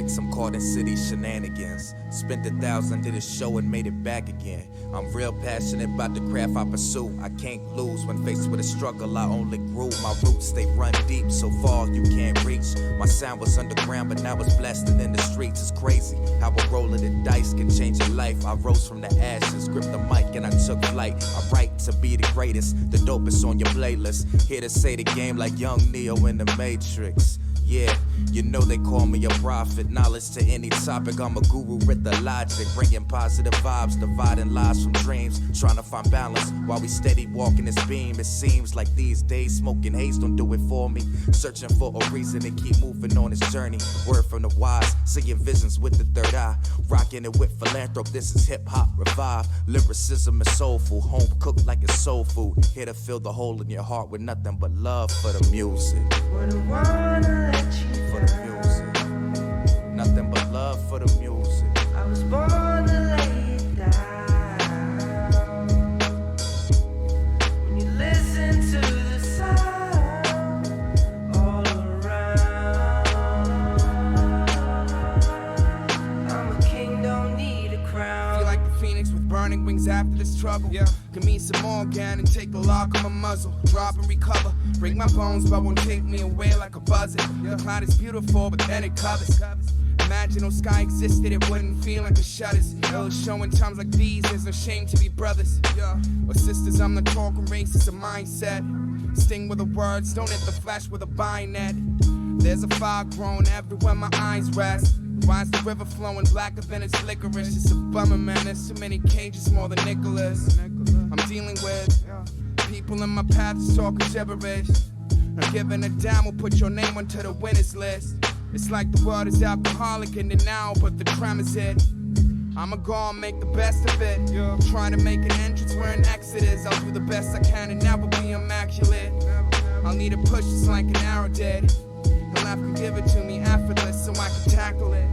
tricks, I'm caught in city shenanigans. Spent 1,000, did a show and made it back again. I'm real passionate about the craft I pursue. I can't lose when faced with a struggle, I only grew. My roots, they run deep, so far you can't reach. My sound was underground, but now it's blasting in the streets. It's crazy how a roll of the dice can change your life. I rose from the ashes, gripped the mic and I took flight. I write to be the greatest, the dopest on your playlist. Here to say the game like young Neo in the Matrix. Yeah, you know they call me a prophet. Knowledge to any topic, I'm a guru with the logic. Bringing positive vibes, dividing lies from dreams. Trying to find balance while we steady walking this beam. It seems like these days smoking haze don't do it for me. Searching for a reason to keep moving on this journey. Word from the wise, seeing visions with the third eye. Rocking it with philanthrope, this is hip-hop revive. Lyricism is soulful, home cooked like it's soul food. Here to fill the hole in your heart with nothing but love for the music. For the music, nothing but love for the music. I was born to lay it down. When you listen to the sound all around, I'm a king, don't need a crown. Feel like the phoenix with burning wings after the struggle. Yeah, give me some more again and take the lock on my muzzle. Drop and recover. Break my bones, but won't take me away like a buzzard. The cloud is beautiful, but then it covers. Imagine no sky existed, it wouldn't feel like the shutters. It'll show in times like these, there's no shame to be brothers. Or sisters, I'm not talking race, it's a mindset. Sting with the words, don't hit the flesh with a bayonet. There's a fire growing everywhere my eyes rest. Why is the river flowing blacker than its licorice? It's a bummer, man, there's too many cages, more than Nicholas. I'm dealing with people in my path is talking gibberish. Not giving a damn, will put your name onto the winners list. It's like the world is alcoholic in the now, but the crime is it. I'ma go and make the best of it. I'm trying to make an entrance where an exit is. I'll do the best I can and never be immaculate. I'll need a push just like an arrow did. He'll have to give it to me effortless so I can tackle it.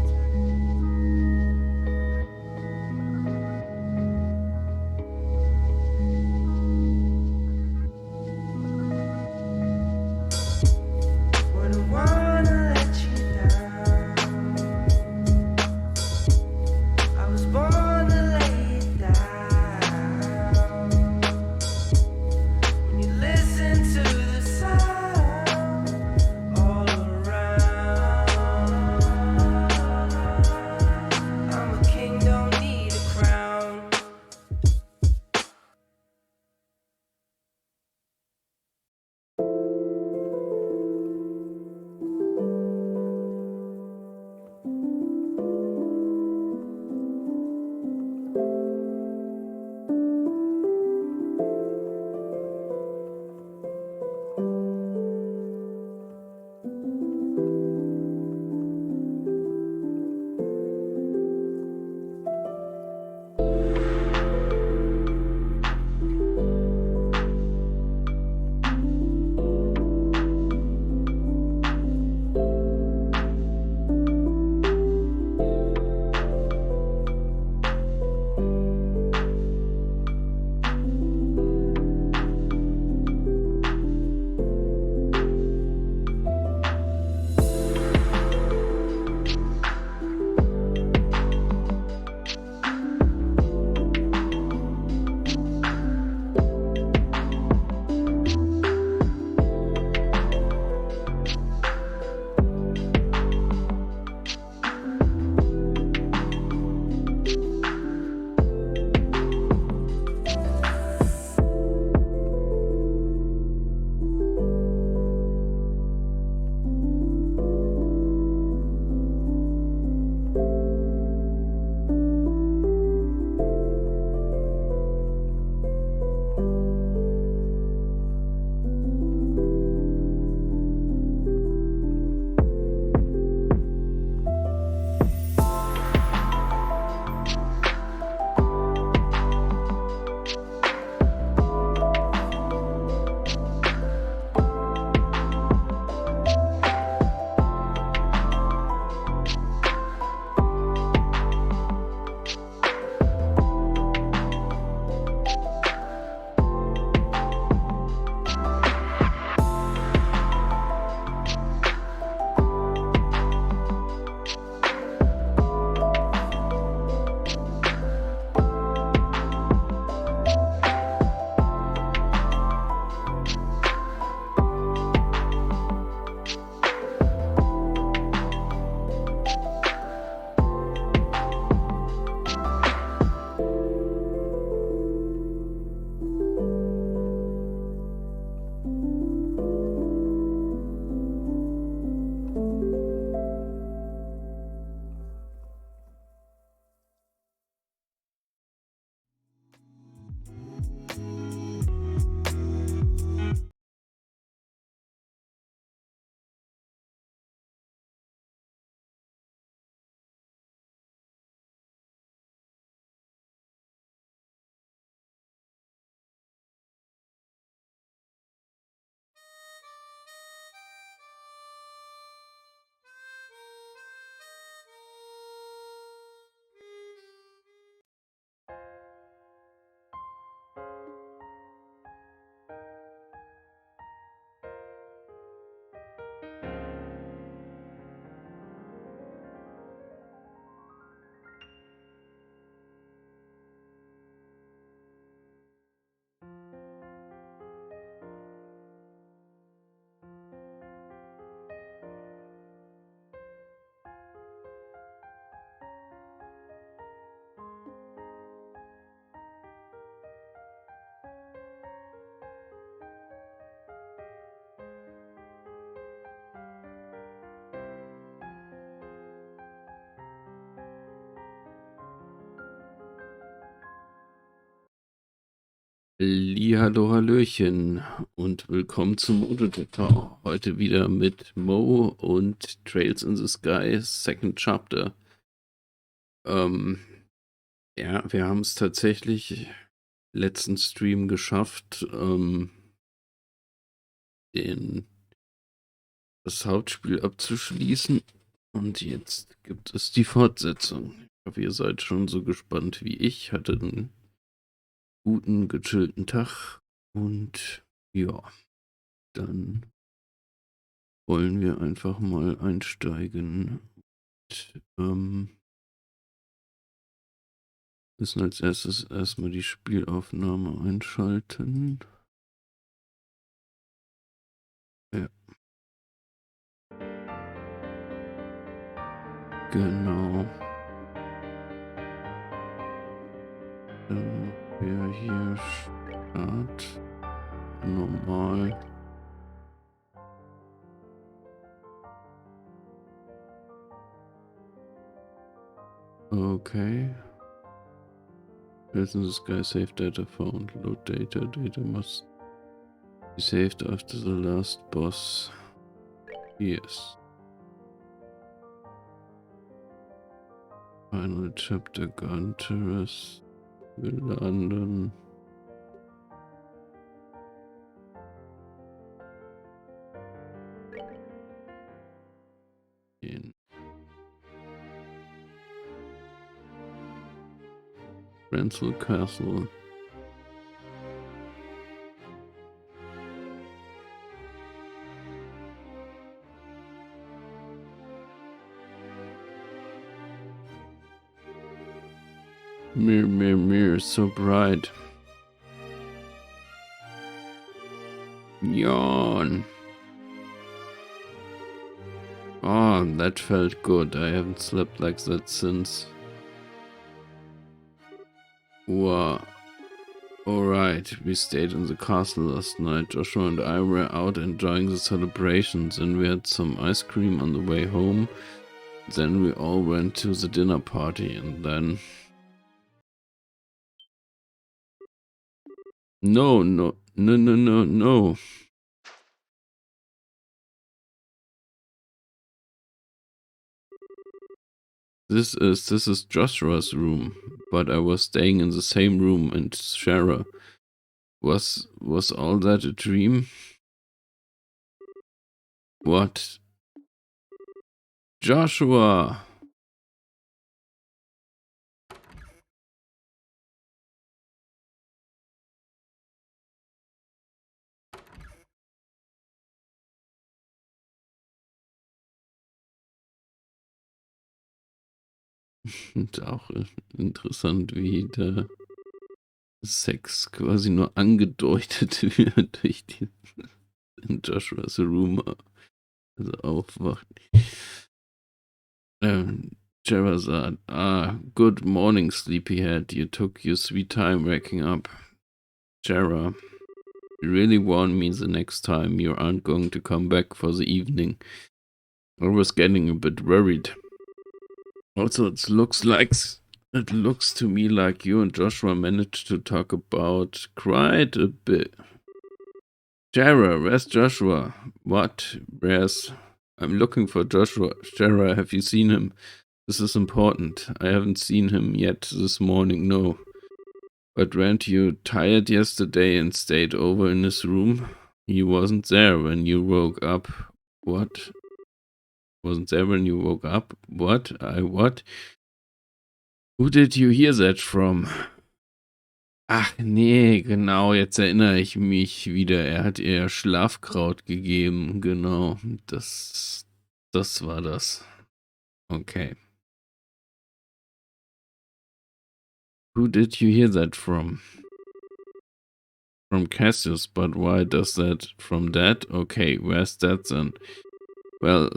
Hallihallo, Hallöchen und willkommen zum Motodetor. Heute wieder mit Mo und Trails in the Sky, Second Chapter. Ja, wir haben es tatsächlich letzten Stream geschafft, das Hauptspiel abzuschließen. Und jetzt gibt es die Fortsetzung. Ich hoffe, ihr seid schon so gespannt wie ich. Hatte einen guten, gechillten Tag. Und ja, dann wollen wir einfach mal einsteigen. Müssen als erstes erstmal die Spielaufnahme einschalten. Ja. Genau. Dann wäre hier Start. Normal. Okay. Listen, the sky save data found. Load data. Data must be saved after the last boss. Yes. Final chapter Gun Terrace. Wir landen. Rental Castle. Mirror, mirror, mirror, so bright. Yawn. Oh, that felt good. I haven't slept like that since. Wow. Alright, we stayed in the castle last night. Joshua and I were out enjoying the celebrations, and we had some ice cream on the way home. Then we all went to the dinner party, and then... No. This is Joshua's room, but I was staying in the same room and Shara. Was all that a dream? What? Joshua! Und auch interessant, wie der Sex quasi nur angedeutet wird durch die in Joshua's Room, also aufwacht. Sherazad, good morning, sleepyhead. You took your sweet time waking up. Jera, you really warn me the next time you aren't going to come back for the evening. I was getting a bit worried. Also, it looks to me like you and Joshua managed to talk about quite a bit. Jera, where's Joshua? What? I'm looking for Joshua. Jera, have you seen him? This is important. I haven't seen him yet this morning, no. But weren't you tired yesterday and stayed over in his room? He wasn't there when you woke up. What? Wasn't there when you woke up? What? What? Who did you hear that from? Ach nee, genau, jetzt erinnere ich mich wieder. Er hat ihr Schlafkraut gegeben, genau. Das war das. Okay. Who did you hear that from? From Cassius, but why does that from Dad? Okay, where's Dad then? Well,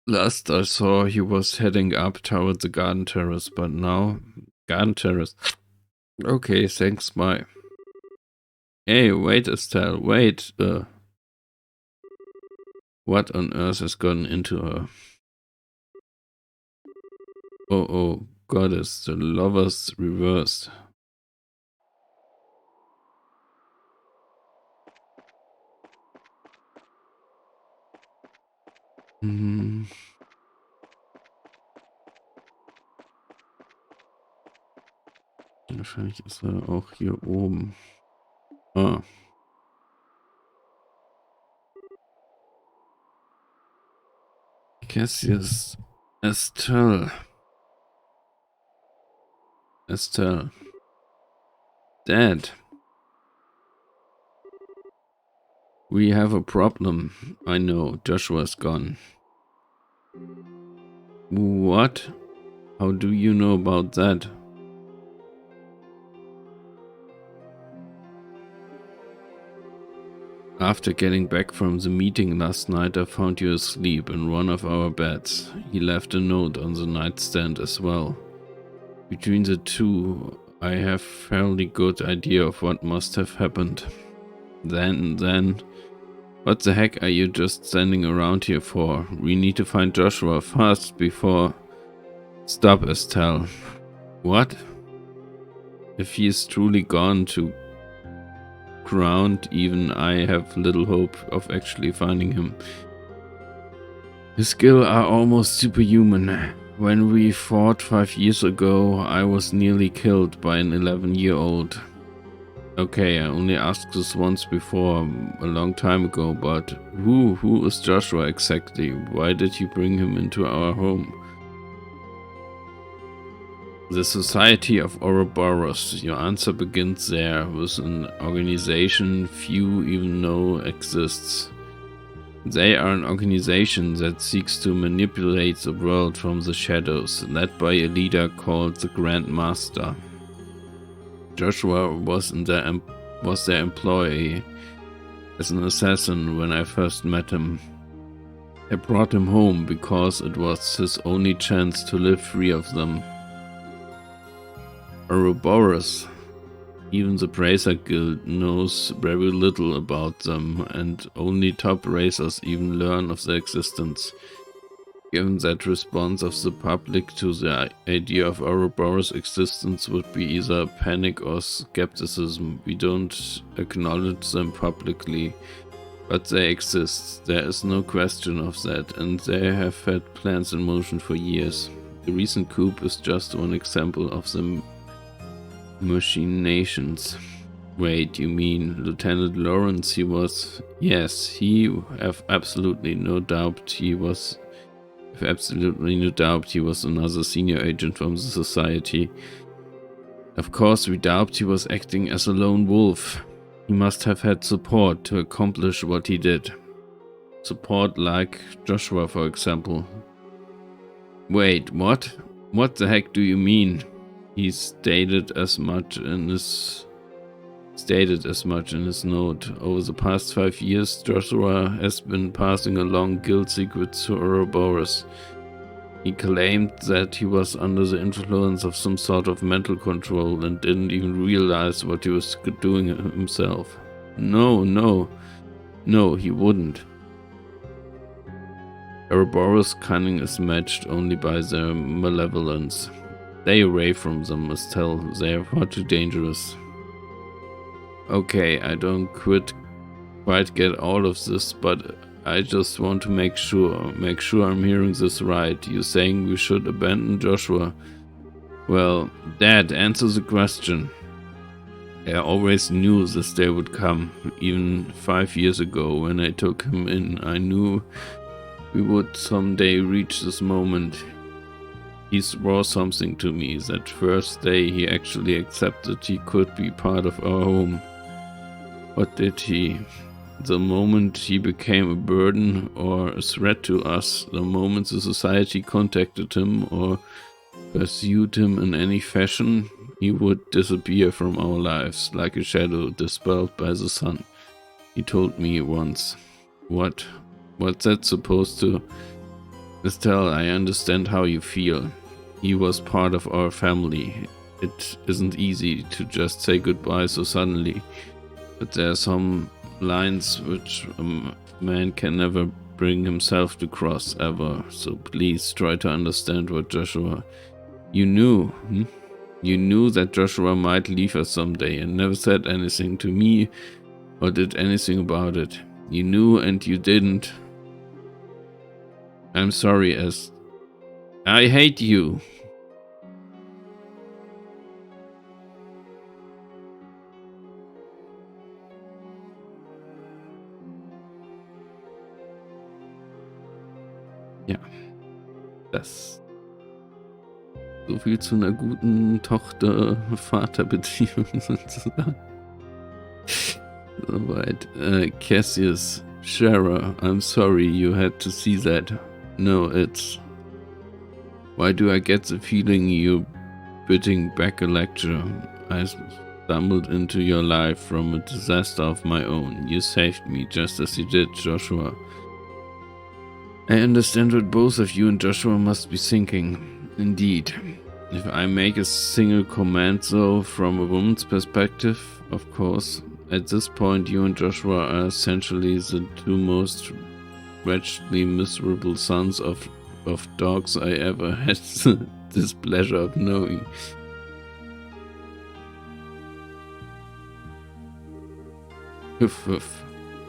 last I saw he was heading up toward the garden terrace, but now... Garden terrace. Okay, thanks, bye. Hey, wait, Estelle, wait. What on earth has gotten into her? Oh, goddess, the lovers reversed. Hm. Wahrscheinlich ist er auch hier oben. Ah. Cassius Estelle. Estelle. Dad. We have a problem. I know. Joshua's gone. What? How do you know about that? After getting back from the meeting last night, I found you asleep in one of our beds. He left a note on the nightstand as well. Between the two, I have a fairly good idea of what must have happened. Then, what the heck are you just standing around here for? We need to find Joshua fast before... Stop, Estelle. What? If he is truly gone to ground, even I have little hope of actually finding him. His skills are almost superhuman. When we fought 5 years ago, I was nearly killed by an 11-year-old. Okay, I only asked this once before, a long time ago, but who is Joshua exactly? Why did you bring him into our home? The Society of Ouroboros. Your answer begins there, with an organization few even know exists. They are an organization that seeks to manipulate the world from the shadows, led by a leader called the Grand Master. Joshua was their employee as an assassin when I first met him. I brought him home because it was his only chance to live free of them. Ouroboros. Even the Bracer Guild knows very little about them, and only top racers even learn of their existence. Given that response of the public to the idea of Ouroboros' existence would be either panic or skepticism, we don't acknowledge them publicly, but they exist. There is no question of that, and they have had plans in motion for years. The recent coup is just one example of the machinations. Wait, you mean Lieutenant Lawrence? He was... Yes, he have absolutely no doubt he was another senior agent from the Society. Of course, we doubt he was acting as a lone wolf. He must have had support to accomplish what he did. Support like Joshua, for example. Wait, what? What the heck do you mean? He stated as much in his note. Over the past 5 years, Joshua has been passing along guild secrets to Ouroboros. He claimed that he was under the influence of some sort of mental control and didn't even realize what he was doing himself. No, he wouldn't. Ouroboros' cunning is matched only by their malevolence. Stay away from them, Estelle. They are far too dangerous. Okay, I don't quite get all of this, but I just want to make sure I'm hearing this right. You're saying we should abandon Joshua? Well, Dad, answer the question. I always knew this day would come. Even 5 years ago, when I took him in, I knew we would someday reach this moment. He swore something to me. That first day he actually accepted he could be part of our home. What did he? The moment he became a burden or a threat to us, the moment the Society contacted him or pursued him in any fashion, he would disappear from our lives like a shadow dispelled by the sun. He told me once. What's that supposed to... Estelle, I understand how you feel. He was part of our family. It isn't easy to just say goodbye so suddenly, but there are some lines which a man can never bring himself to cross ever, so please try to understand what Joshua... You knew, You knew that Joshua might leave us someday and never said anything to me or did anything about it. You knew and you didn't. I'm sorry, as I hate you. Ja, das so viel zu einer guten Tochter-Vater-Beziehung sozusagen. Soweit. Cassius, Shara, I'm sorry you had to see that. No, it's... Why do I get the feeling you're biting back a lecture? I stumbled into your life from a disaster of my own. You saved me, just as you did, Joshua. I understand what both of you and Joshua must be thinking. Indeed. If I make a single comment, though, from a woman's perspective, of course, at this point you and Joshua are essentially the two most wretchedly miserable sons of dogs I ever had the displeasure of knowing.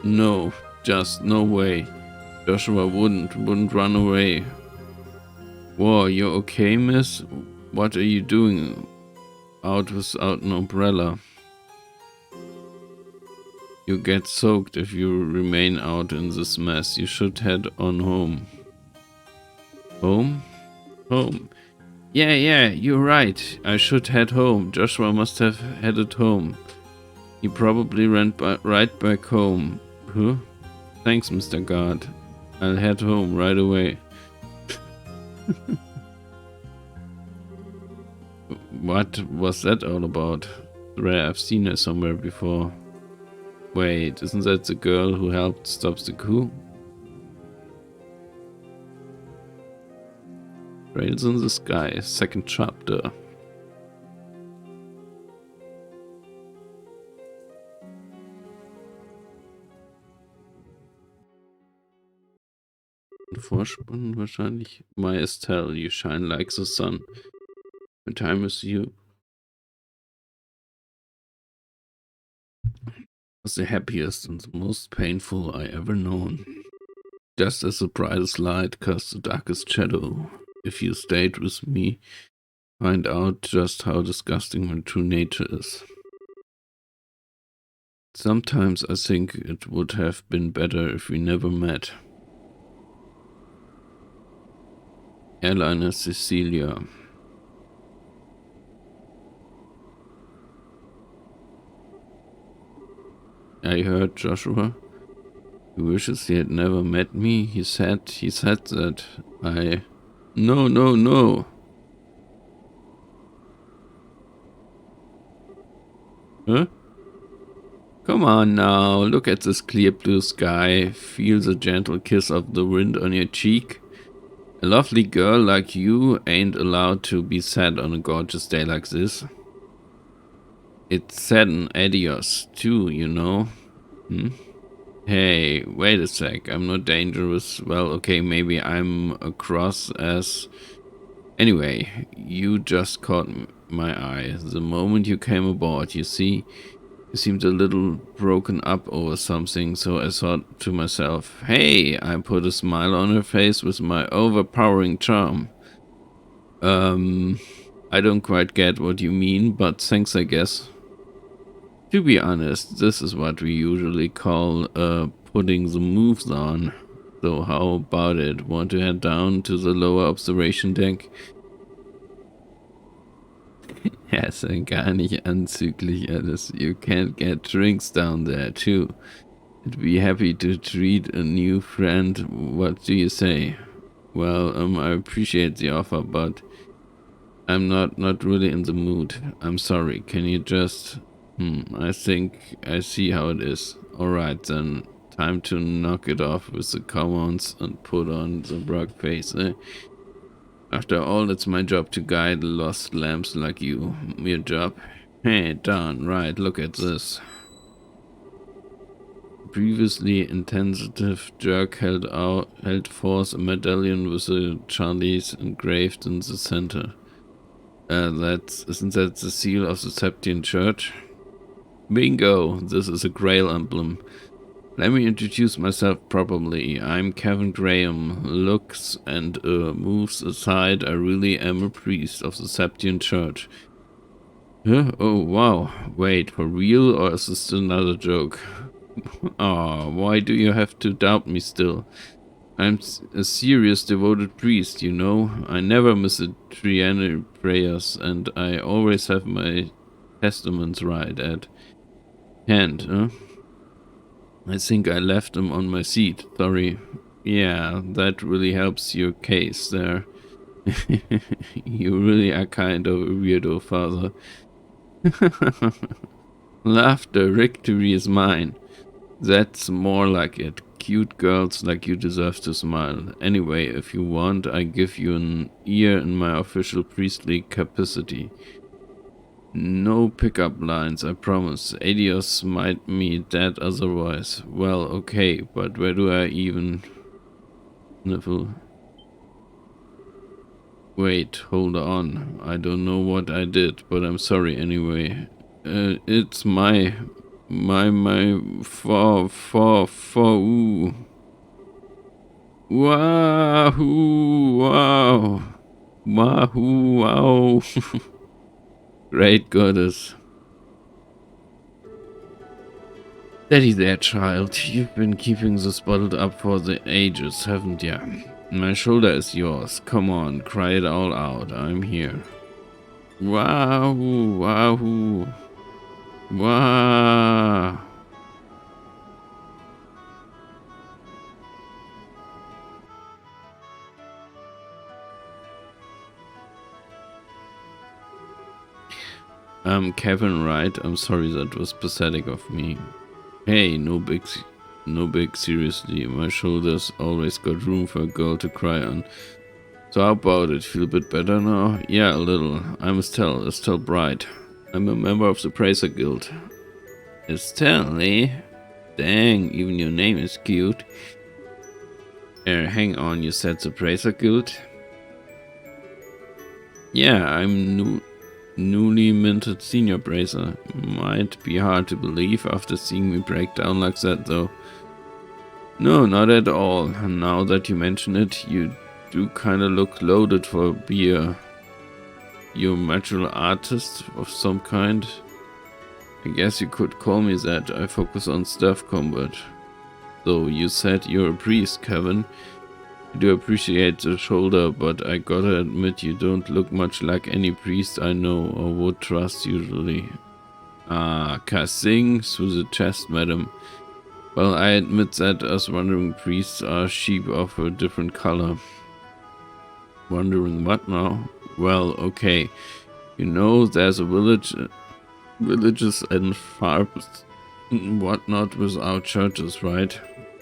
No, just no way. Joshua wouldn't run away. Whoa, you okay, miss? What are you doing out without an umbrella? You get soaked if you remain out in this mess. You should head on home. Home? Home. Yeah, you're right. I should head home. Joshua must have headed home. He probably ran right back home. Huh? Thanks, Mr. Guard. I'll head home right away. What was that all about? Rare, I've seen her somewhere before. Wait, isn't that the girl who helped stop the coup? Rails in the Sky, second chapter. Vorspann wahrscheinlich. My Estelle, you shine like the sun. When time is you. Was the happiest and the most painful I ever known. Just as the brightest light casts the darkest shadow. If you stayed with me, find out just how disgusting my true nature is. Sometimes I think it would have been better if we never met. Airliner Cecilia. I heard Joshua. He wishes he had never met me. He said that I... No. Huh? Come on now, look at this clear blue sky. Feel the gentle kiss of the wind on your cheek. A lovely girl like you ain't allowed to be sad on a gorgeous day like this. It's sad and adios too, you know. Hey, wait a sec, I'm not dangerous. Well, okay, maybe I'm across as... Anyway, you just caught my eye. The moment you came aboard, you see, you seemed a little broken up over something, so I thought to myself, hey, I put a smile on her face with my overpowering charm. I don't quite get what you mean, but thanks, I guess. To be honest, this is what we usually call putting the moves on. So how about it? Want to head down to the lower observation deck? Ja, ist ja gar nicht anzüglich alles. You can't get drinks down there too. I'd be happy to treat a new friend. What do you say? Well, I appreciate the offer, but I'm not really in the mood. I'm sorry. Can you just... I think I see how it is. Alright then, time to knock it off with the commons and put on the brug face, eh? After all, it's my job to guide lost lambs like you. Your job? Hey, darn right, look at this. Previously insensitive jerk held forth a medallion with the Charlies engraved in the center. Isn't that the seal of the Septian Church? Bingo! This is a Grail emblem. Let me introduce myself properly. I'm Kevin Graham. Looks and moves aside, I really am a priest of the Septian Church. Huh? Oh, wow. Wait, for real, or is this another joke? Ah, why do you have to doubt me still? I'm a serious devoted priest, you know. I never miss a triennial prayers, and I always have my testaments right at hand, huh? I think I left them on my seat, sorry. Yeah, that really helps your case there. You really are kind of a weirdo, father. Laughter, victory is mine. That's more like it. Cute girls like you deserve to smile. Anyway, if you want, I give you an ear in my official priestly capacity. No pickup lines, I promise. Adios might me dead otherwise. Well, okay, but where do I even sniffle? Wait, hold on. I don't know what I did, but I'm sorry anyway. It's my ooh. Wahoo, wow. Wahoo, wow. Great goddess. Steady there, child. You've been keeping this bottled up for the ages, haven't ya? My shoulder is yours. Come on, cry it all out. I'm here. Wahoo, wahoo. Wah. Kevin, right? I'm sorry, that was pathetic of me. Hey, no big, seriously. My shoulders always got room for a girl to cry on. So how about it? Feel a bit better now? Yeah, a little. I'm Estelle Bright. I'm a member of the Bracer Guild. Estelle, eh? Dang, even your name is cute. Hang on, you said the Bracer Guild? Yeah, I'm newly minted senior bracer. Might be hard to believe after seeing me break down like that, though. No, not at all. And now that you mention it, you do kinda look loaded for beer. You're a martial artist of some kind? I guess you could call me that. I focus on staff combat. Though you said you're a priest, Kevin. I do appreciate the shoulder, but I gotta admit you don't look much like any priest I know or would trust usually. Ah, cussing through the chest, madam. Well, I admit that us wandering priests are sheep of a different color. Wondering what now? Well, okay. You know, there's a villages and farms and whatnot without churches, right?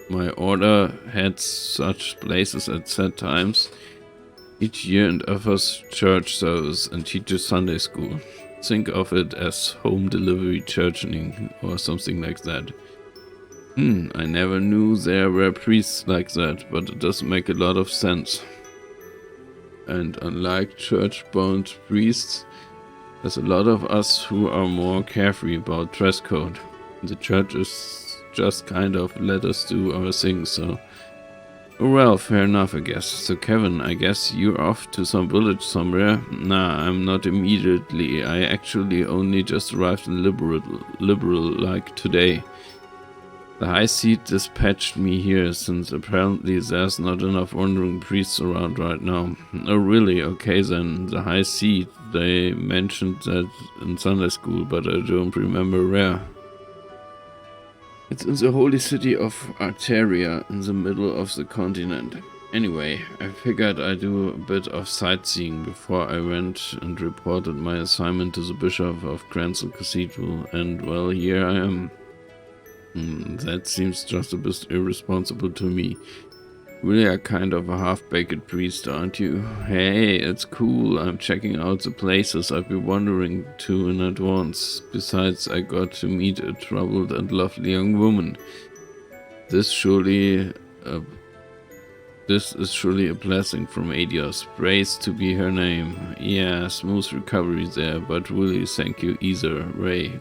My order had such places at set times each year and offers church service and teaches Sunday school. Think of it as home delivery churching or something like that. I never knew there were priests like that, but it does make a lot of sense. And unlike church-bound priests, there's a lot of us who are more carefree about dress code. The church is just kind of let us do our thing, so... Oh well, fair enough, I guess. So Kevin, I guess you're off to some village somewhere? Nah, I'm not immediately. I actually only just arrived in Liberal like today. The High Seat dispatched me here, since apparently there's not enough wandering priests around right now. Oh really? Okay then. The High Seat, they mentioned that in Sunday school, but I don't remember where. It's in the holy city of Arteria, in the middle of the continent. Anyway, I figured I'd do a bit of sightseeing before I went and reported my assignment to the Bishop of Cranston Cathedral, and well, here I am. That seems just a bit irresponsible to me. Really are kind of a half-baked priest, aren't you? Hey, it's cool. I'm checking out the places I've been wandering to in advance. Besides, I got to meet a troubled and lovely young woman. This is surely a blessing from Adios. Praise to be her name. Yeah, smooth recovery there, but really thank you either way.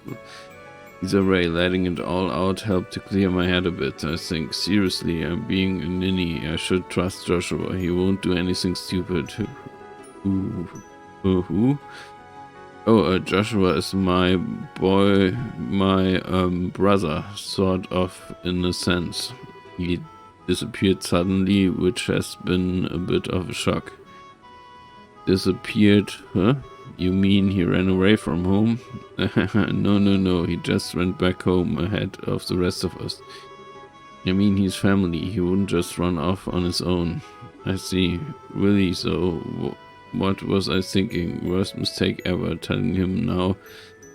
Ray, letting it all out helped to clear my head a bit, I think. Seriously, I'm being a ninny. I should trust Joshua. He won't do anything stupid. Who? Oh, Joshua is my boy, my brother, sort of, in a sense. He disappeared suddenly, which has been a bit of a shock. Disappeared? Huh? You mean he ran away from home? No, he just went back home ahead of the rest of us. I mean, he's family, he wouldn't just run off on his own. I see. Really, so what was I thinking? Worst mistake ever, telling him now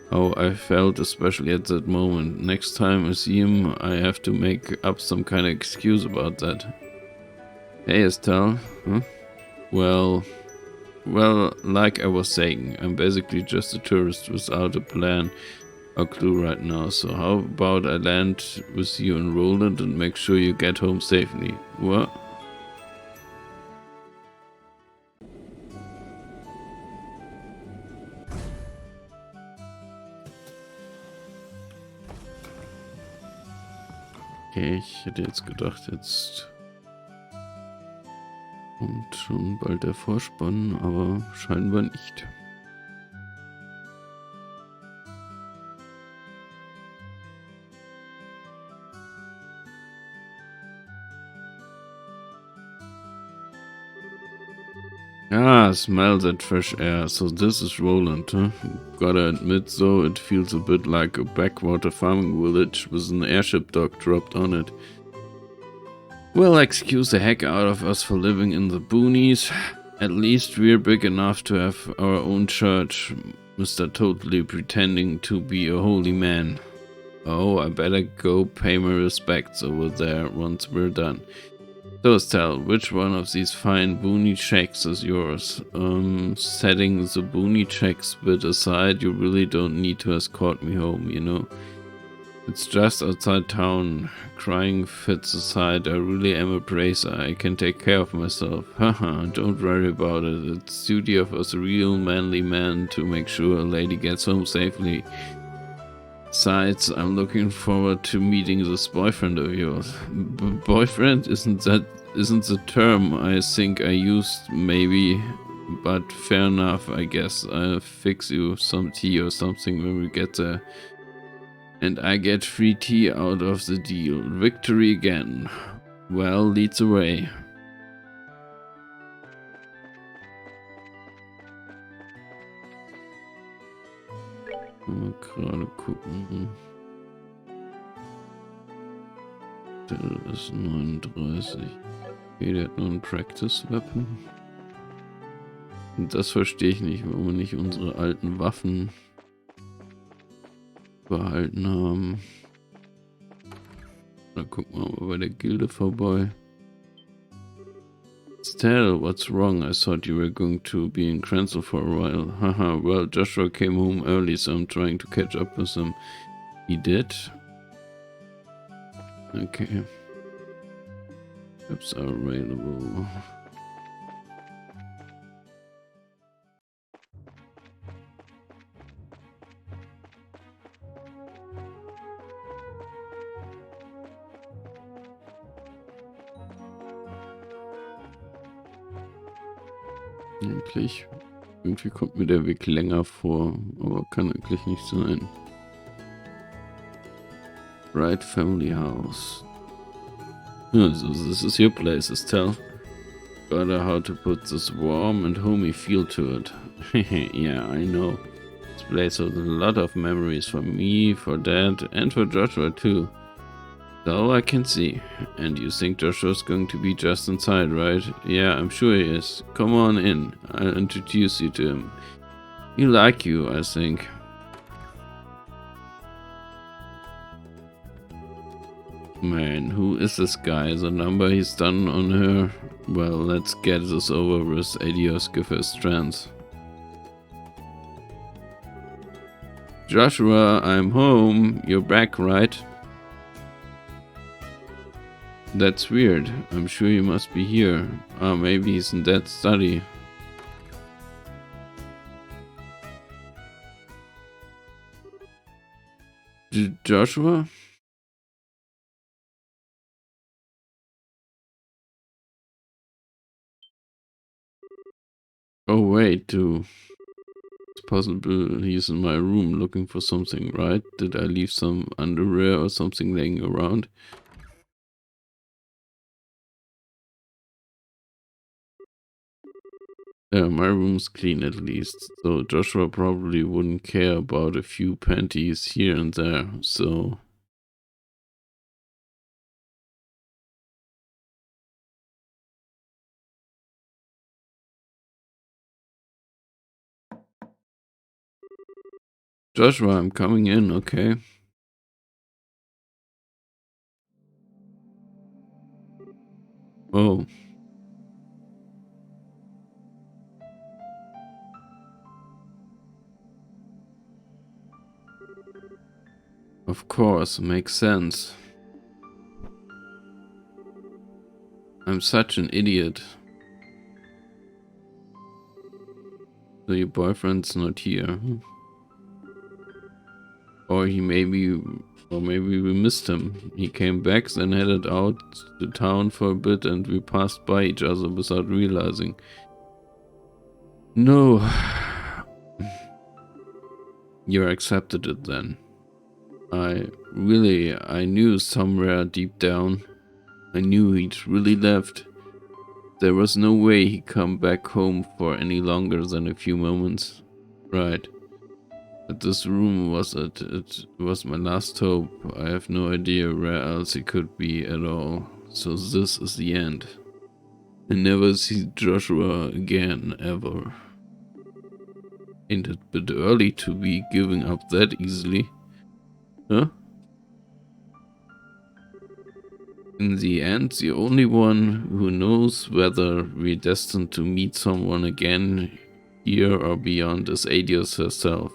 how I felt, especially at that moment. Next time I see him, I have to make up some kind of excuse about that. Hey, Estelle. Huh? Well, like I was saying, I'm basically just a tourist without a plan or clue right now. So how about I land with you in Roland and make sure you get home safely? What? Okay, ich hätte jetzt gedacht, jetzt kommt schon bald der Vorspann, aber scheinbar nicht. Ah, smell that fresh air. So this is Roland, huh? Gotta admit though, it feels a bit like a backwater farming village with an airship dock dropped on it. Well, excuse the heck out of us for living in the boonies. At least we're big enough to have our own church. Mr. Totally pretending to be a holy man. Oh, I better go pay my respects over there once we're done. So Estelle, which one of these fine boonie shacks is yours? Setting the boonie shacks bit aside, you really don't need to escort me home, you know. It's just outside town. Crying fits aside, I really am a bracer. I can take care of myself. Haha, don't worry about it. It's duty of us real manly men to make sure a lady gets home safely. Besides, I'm looking forward to meeting this boyfriend of yours. Boyfriend? Isn't the term I think I used, maybe, but fair enough, I guess. I'll fix you some tea or something when we get there. And I get free tea out of the deal. Victory again. Well, leads the way. Mal gerade gucken. Der ist 39. Okay, der hat nur ein Practice Weapon. Und das verstehe ich nicht, warum wir nicht unsere alten Waffen behalten haben. Dann gucken wir mal bei der Gilde vorbei. Estelle, what's wrong? I thought you were going to be in Cransel for a while. Haha, well, Joshua came home early, so I'm trying to catch up with him. He did? Okay. Apps are available. Irgendwie kommt mir der Weg länger vor, aber kann eigentlich nicht sein. Bright Family House. Yeah, so this is your place, Estelle. Gotta how to put this warm and homey feel to it. Yeah, I know. This place has a lot of memories for me, for Dad, and for Joshua too. So I can see. And you think Joshua's going to be just inside, right? Yeah, I'm sure he is. Come on in. I'll introduce you to him. He'll like you, I think. Man, who is this guy? The number he's done on her? Well, let's get this over with. Adios, give her strands. Joshua, I'm home. You're back, right? That's weird. I'm sure you must be here. Ah, maybe he's in Dad's study. Joshua? Oh wait, it's possible he's in my room looking for something, right? Did I leave some underwear or something laying around? Yeah, my room's clean at least, so Joshua probably wouldn't care about a few panties here and there, so... Joshua, I'm coming in, okay? Oh. Of course, makes sense. I'm such an idiot. So your boyfriend's not here. Or maybe we missed him. He came back, then headed out to town for a bit and we passed by each other without realizing. No. You accepted it then. I knew somewhere deep down. I knew he'd really left. There was no way he'd come back home for any longer than a few moments. Right. But this room was it. It was my last hope. I have no idea where else he could be at all. So this is the end. I never see Joshua again, ever. Ain't it a bit early to be giving up that easily? Huh? In the end, the only one who knows whether we're destined to meet someone again here or beyond is Adios herself.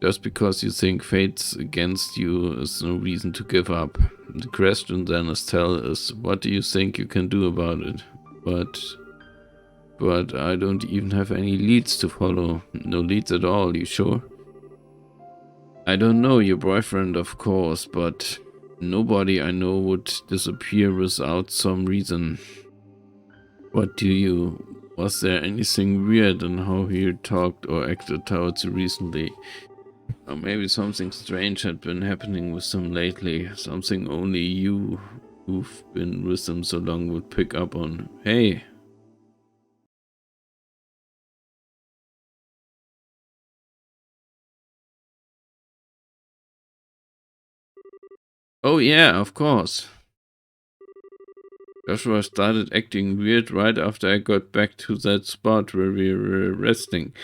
Just because you think fate's against you is no reason to give up. The question then is what do you think you can do about it? But I don't even have any leads to follow. No leads at all, you sure? I don't know your boyfriend, of course, but nobody I know would disappear without some reason. Was there anything weird in how he talked or acted towards you recently? Or maybe something strange had been happening with him lately. Something only you, who've been with him so long, would pick up on. Hey! Oh yeah, of course. Joshua started acting weird right after I got back to that spot where we were resting.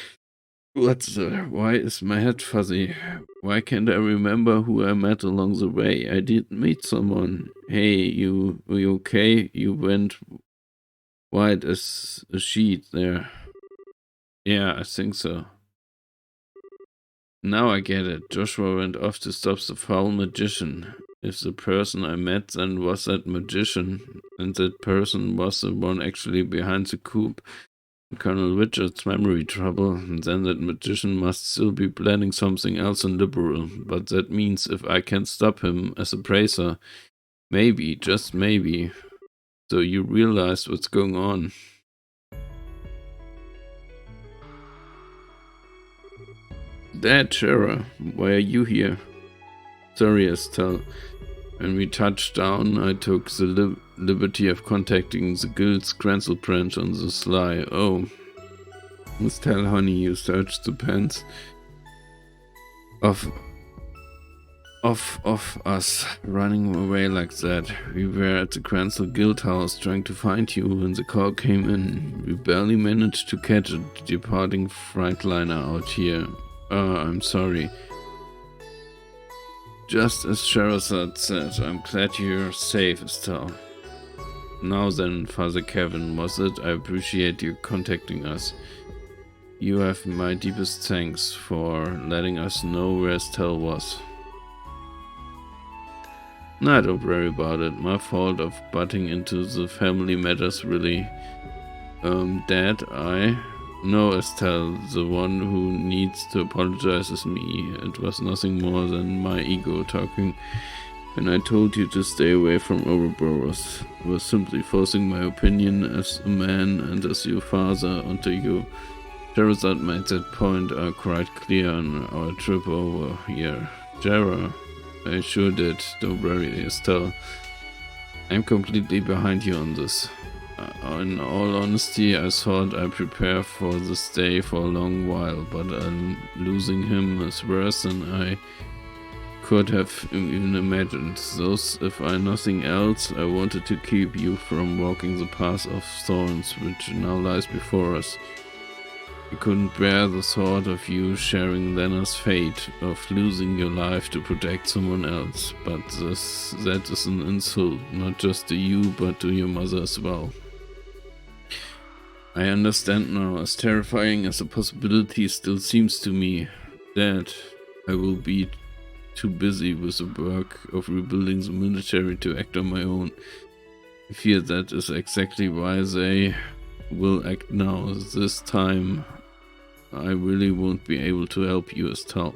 Why is my head fuzzy? Why can't I remember who I met along the way? I did meet someone. Hey, you okay? You went white as a sheet there. Yeah, I think so. Now I get it. Joshua went off to stop the foul magician. If the person I met then was that magician, and that person was the one actually behind the coup, Colonel Richard's memory trouble, then that magician must still be planning something else in Liberal. But that means if I can stop him as a bracer, maybe, just maybe. So you realize what's going on. Dad, Shara, why are you here? Sorry, Estelle. When we touched down, I took the liberty of contacting the guild's Grancel branch on the sly. Oh, Estelle, honey, you searched the pants of us running away like that. We were at the Grancel Guild house trying to find you when the call came in. We barely managed to catch a departing Freightliner out here. I'm sorry. Just as Sherazad said, I'm glad you're safe, Estelle. Now then, Father Kevin, was it? I appreciate you contacting us. You have my deepest thanks for letting us know where Estelle was. Nah, don't worry about it. My fault of butting into the family matters, really. Dad, No, Estelle, the one who needs to apologize is me. It was nothing more than my ego talking when I told you to stay away from Ouroboros. I was simply forcing my opinion as a man and as your father onto you. Sherazade made that point quite clear on our trip over here. Jara, I sure did. Don't worry, Estelle. I'm completely behind you on this. In all honesty, I thought I'd prepare for this day for a long while, but losing him is worse than I could have even imagined. Thus, if I nothing else, I wanted to keep you from walking the path of thorns which now lies before us. I couldn't bear the thought of you sharing Lena's fate, of losing your life to protect someone else, but that is an insult, not just to you, but to your mother as well. I understand now, as terrifying as the possibility still seems to me, that I will be too busy with the work of rebuilding the military to act on my own. I fear that is exactly why they will act now. This time, I really won't be able to help you, Estelle.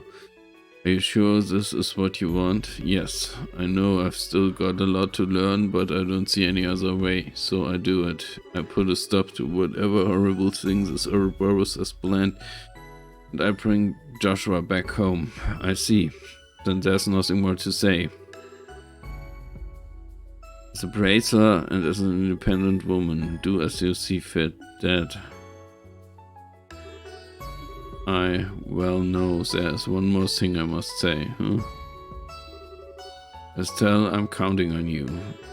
Are you sure this is what you want? Yes, I know I've still got a lot to learn, but I don't see any other way, so I do it. I put a stop to whatever horrible things this Ouroboros has planned, and I bring Joshua back home. I see. Then there's nothing more to say. As a bracer and as an independent woman, do as you see fit, Dad. Well, no, there's one more thing I must say, huh? Estelle, I'm counting on you.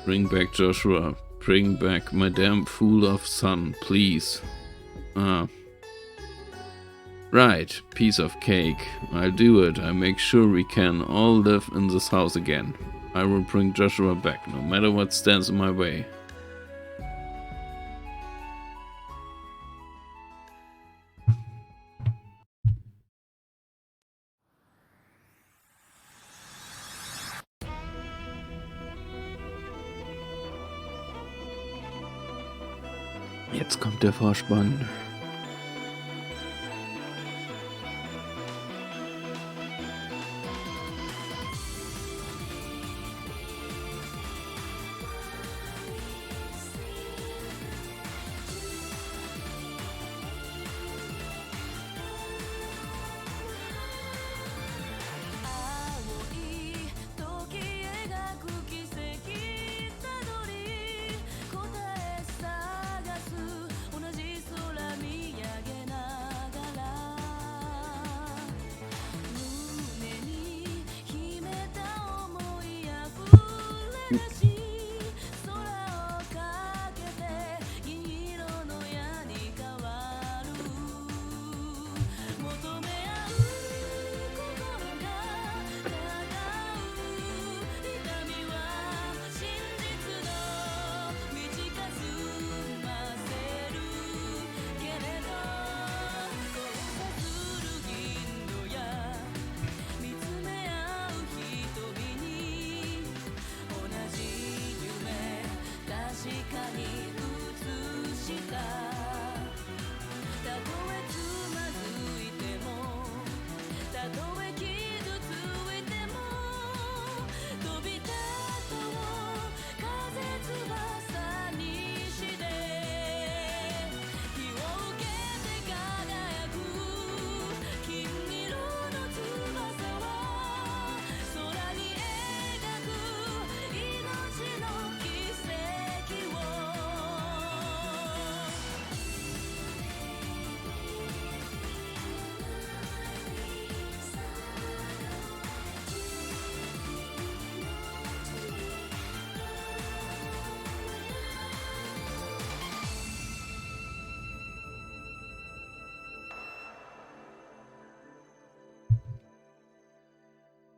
Bring back Joshua. Bring back my damn fool of son, please. Right, piece of cake. I'll do it. I make sure we can all live in this house again. I will bring Joshua back, no matter what stands in my way. Jetzt kommt der Vorspann.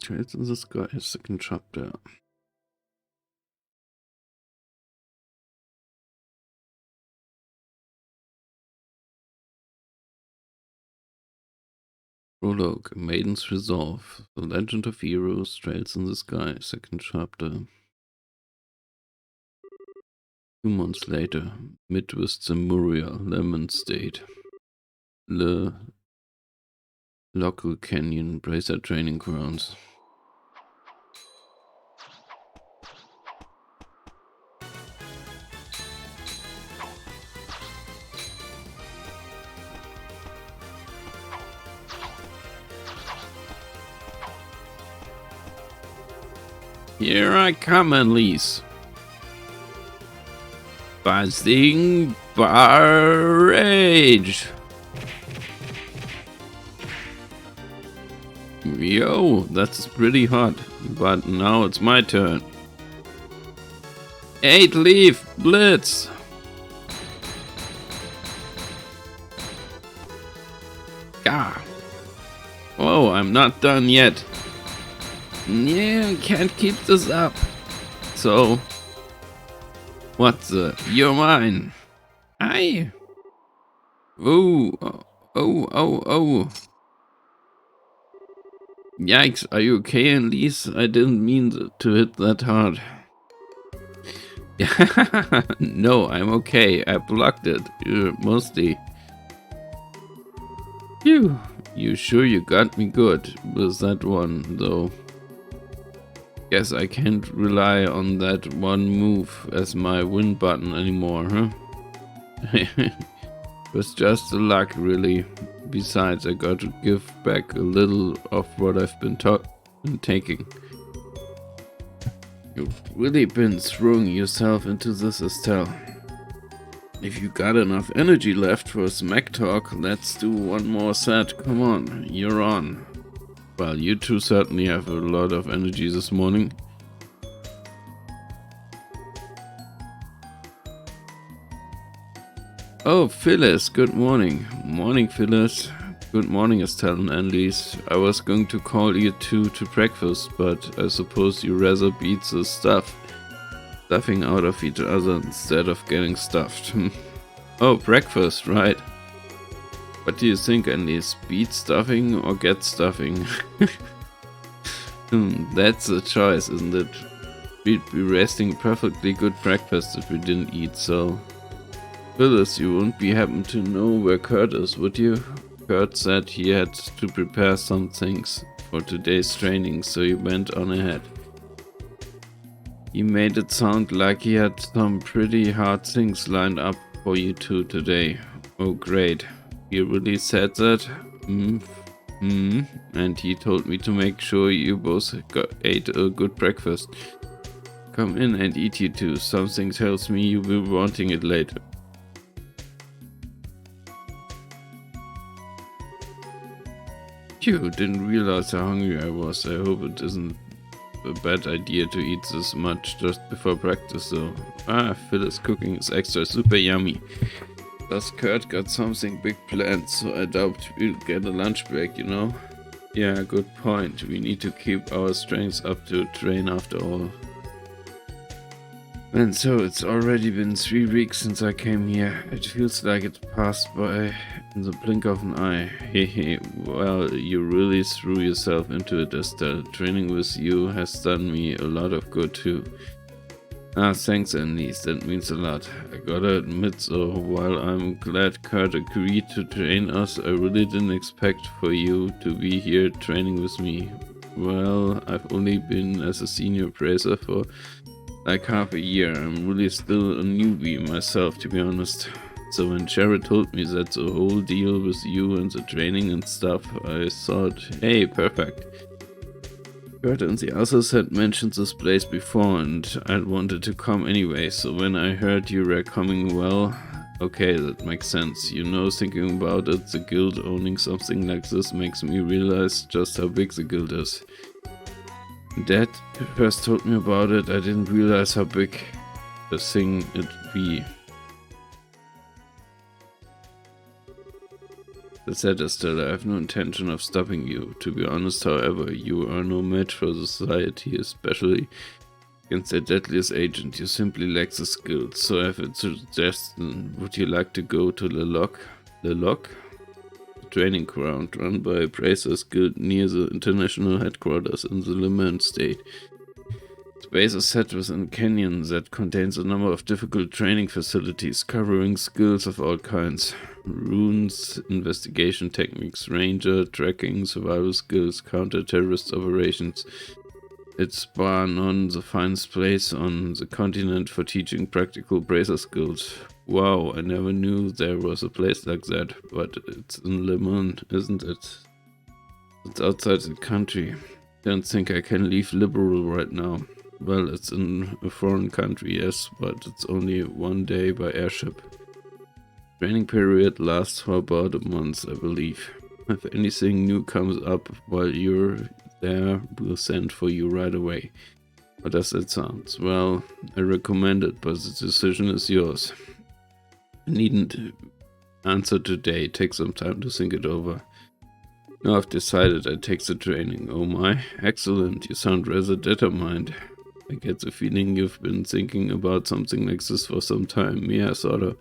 Trails in the Sky, second chapter. Prologue, Maiden's Resolve, The Legend of Heroes, Trails in the Sky, second chapter. 2 months later, Midwest Zemuria, Lemon State. the local canyon bracer training grounds. Here I come, Elise. Buzzing barrage. Yo, that's pretty hot. But now it's my turn. 8 leaf blitz. Gah. Oh, I'm not done yet. Yeah, can't keep this up. So, what the? You're mine. Aye. Oh. Yikes, are you okay, Elise? I didn't mean to hit that hard. No, I'm okay. I blocked it. Mostly. Phew. You sure you got me good with that one, though? Guess I can't rely on that one move as my win button anymore, huh? It was just the luck, really. Besides, I got to give back a little of what I've been taking. You've really been throwing yourself into this, Estelle. If you got enough energy left for smack talk, let's do one more set. Come on, you're on. Well, you two certainly have a lot of energy this morning. Oh, Phyllis, good morning. Morning, Phyllis. Good morning, Estelle and Anneliese. I was going to call you two to breakfast, but I suppose you rather beat the stuffing out of each other instead of getting stuffed. Oh, breakfast, right. What do you think, Anneliese? Beat stuffing or get stuffing? That's a choice, isn't it? We'd be resting perfectly good breakfast if we didn't eat, so... Phyllis, you wouldn't be happen to know where Kurt is, would you? Kurt said he had to prepare some things for today's training, so he went on ahead. He made it sound like he had some pretty hard things lined up for you two today. Oh great, he really said that? And he told me to make sure you both ate a good breakfast. Come in and eat, you two. Something tells me you will be wanting it later. Phew, didn't realize how hungry I was. I hope it isn't a bad idea to eat this much just before practice though. Phyllis cooking is extra super yummy. Plus Kurt got something big planned, so I doubt we'll get a lunch break, you know? Yeah, good point. We need to keep our strengths up to train after all. And so it's already been 3 weeks since I came here. It feels like it passed by in the blink of an eye. Hehe, well, you really threw yourself into it, Estelle. Training with you has done me a lot of good too. Thanks, Anneliese, that means a lot. I gotta admit, so while I'm glad Kurt agreed to train us, I really didn't expect for you to be here training with me. Well, I've only been as a senior bracer for like half a year. I'm really still a newbie myself, to be honest. So when Jared told me that the whole deal with you and the training and stuff, I thought, hey, perfect. Kurt and the others had mentioned this place before and I'd wanted to come anyway, so when I heard you were coming, well, okay, that makes sense. You know, thinking about it, the guild owning something like this makes me realize just how big the guild is. Dad first told me about it, I didn't realize how big a thing it'd be. That said, Estelle, I have no intention of stopping you. To be honest, however, you are no match for the society, especially against their deadliest agent. You simply lack the skills. So I have a suggestion. Would you like to go to Le Loc? Le Loc? The training ground run by Bracers Guild near the international headquarters in the Le Mans state. The base is set within a canyon that contains a number of difficult training facilities covering skills of all kinds. Runes, investigation techniques, ranger, tracking, survival skills, counter-terrorist operations. It's bar none the finest place on the continent for teaching practical bracer skills. Wow, I never knew there was a place like that, but it's in Le Mans, isn't it? It's outside the country. Don't think I can leave Liberal right now. Well, it's in a foreign country, yes, but it's only 1 day by airship. Training period lasts for about a month, I believe. If anything new comes up while you're there, we'll send for you right away. How does that sound? Well, I recommend it, but the decision is yours. I needn't answer today. Take some time to think it over. Now I've decided I take the training. Oh my, excellent. You sound rather determined. I get the feeling you've been thinking about something like this for some time. Yeah, sort of.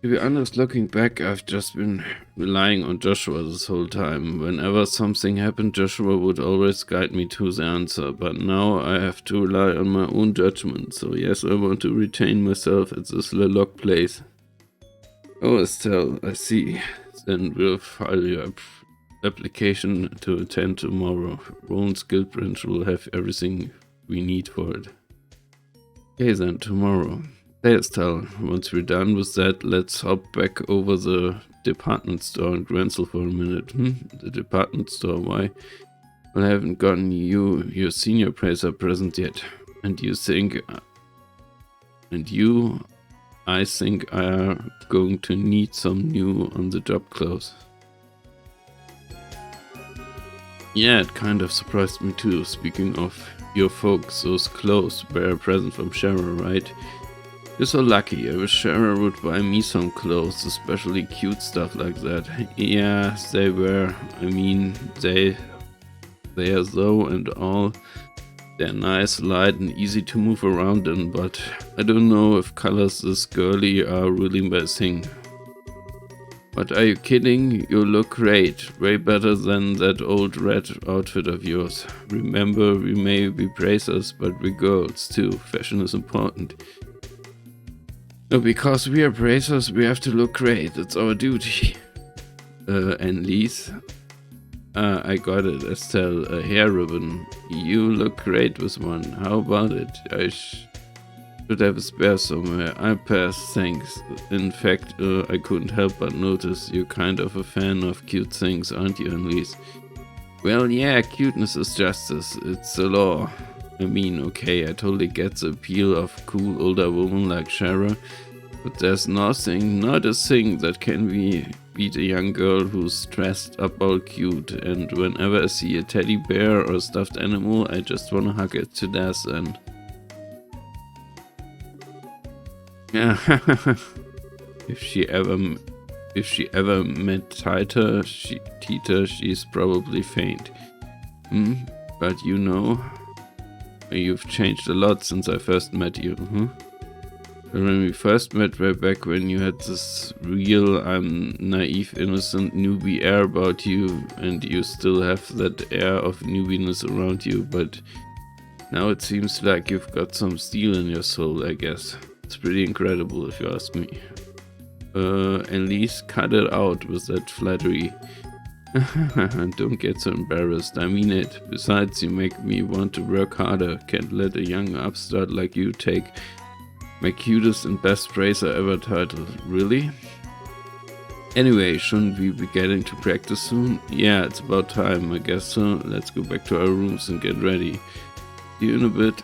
To be honest, looking back, I've just been relying on Joshua this whole time. Whenever something happened, Joshua would always guide me to the answer. But now I have to rely on my own judgment. So yes, I want to retain myself at this Lelok place. Oh, Estelle, I see. Then we'll file your application to attend tomorrow. Rowan's guild branch will have everything we need for it. Okay then, tomorrow. Hey Estelle, once we're done with that, let's hop back over the department store in Gransel for a minute. The department store, why? Well, I haven't gotten you your senior bracer present yet. I think I are going to need some new on-the-job clothes. Yeah, it kind of surprised me too. Speaking of your folks, those clothes were a present from Shara, right? You're so lucky. I wish Shara would buy me some clothes, especially cute stuff like that. Yeah, they were. I mean, they are though and all. They're nice, light and easy to move around in, but I don't know if colors this girly are really my thing. But are you kidding? You look great. Way better than that old red outfit of yours. Remember, we may be bracers, but we're girls too. Fashion is important. No, because we are bracers, we have to look great. It's our duty. And Lise? I got it, Estelle. A hair ribbon. You look great with one. How about it? I should have a spare somewhere. I pass, thanks. In fact, I couldn't help but notice you're kind of a fan of cute things, aren't you, Anneliese? Well, yeah, cuteness is justice. It's the law. I mean, okay, I totally get the appeal of cool older woman like Shara, but there's nothing, not a thing that can beat a young girl who's dressed up all cute, and whenever I see a teddy bear or a stuffed animal, I just wanna hug it to death and... Yeah, if she ever met Tita, she's probably faint. But you know, you've changed a lot since I first met you. When we first met, way back when you had this real, naive, innocent newbie air about you, and you still have that air of newbiness around you, but now it seems like you've got some steel in your soul, I guess. It's pretty incredible if you ask me. At least cut it out with that flattery. Don't get so embarrassed, I mean it. Besides, you make me want to work harder. Can't let a young upstart like you take my cutest and best bracer ever title. Really? Anyway, shouldn't we be getting to practice soon? Yeah, it's about time, I guess so. Let's go back to our rooms and get ready. See you in a bit.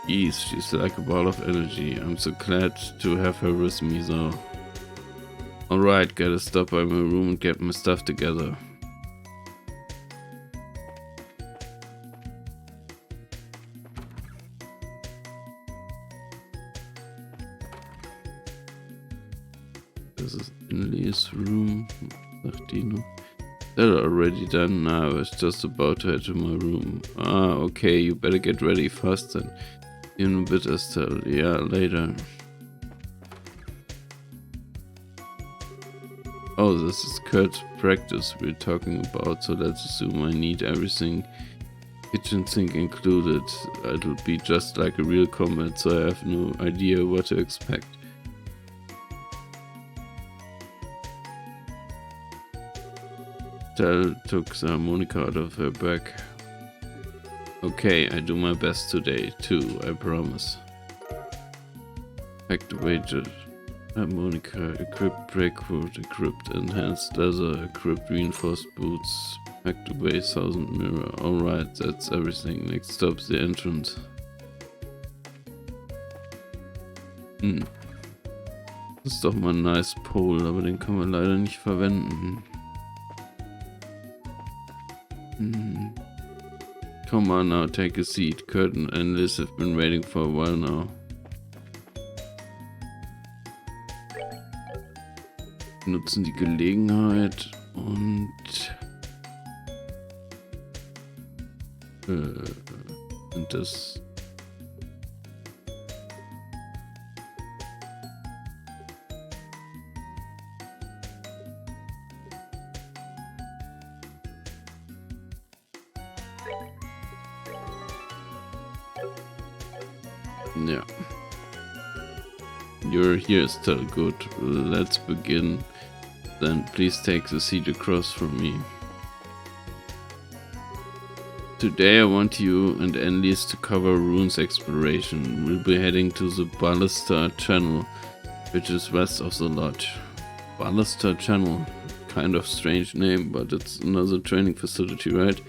Jeez, she's like a ball of energy. I'm so glad to have her with me though. Alright, gotta stop by my room and get my stuff together. This is Emily's room. That already done now. I was just about to head to my room. Ah, okay, you better get ready fast then. In a bit, Estelle. Yeah, later. Oh, this is Kurt practice we're talking about, so let's assume I need everything, kitchen sink included. It will be just like a real combat, so I have no idea what to expect. Tell took the harmonica out of her bag. Okay, I do my best today, too, I promise. Packed away harmonica, equipped breakwood, equipped enhanced leather, equipped reinforced boots, packed away 1000 mirror. Alright, that's everything. Next stop's the entrance. Das ist doch mal ein nice Pole, aber den kann man leider nicht verwenden. Come on now, take a seat. Curtin and Liz have been waiting for a while now. Nutzen die Gelegenheit und das yeah. You're here still, good. Let's begin. Then please take the seat across from me. Today I want you and Enlis to cover runes exploration. We'll be heading to the Ballista Channel, which is west of the lodge. Ballista Channel, kind of strange name, but it's another training facility, right?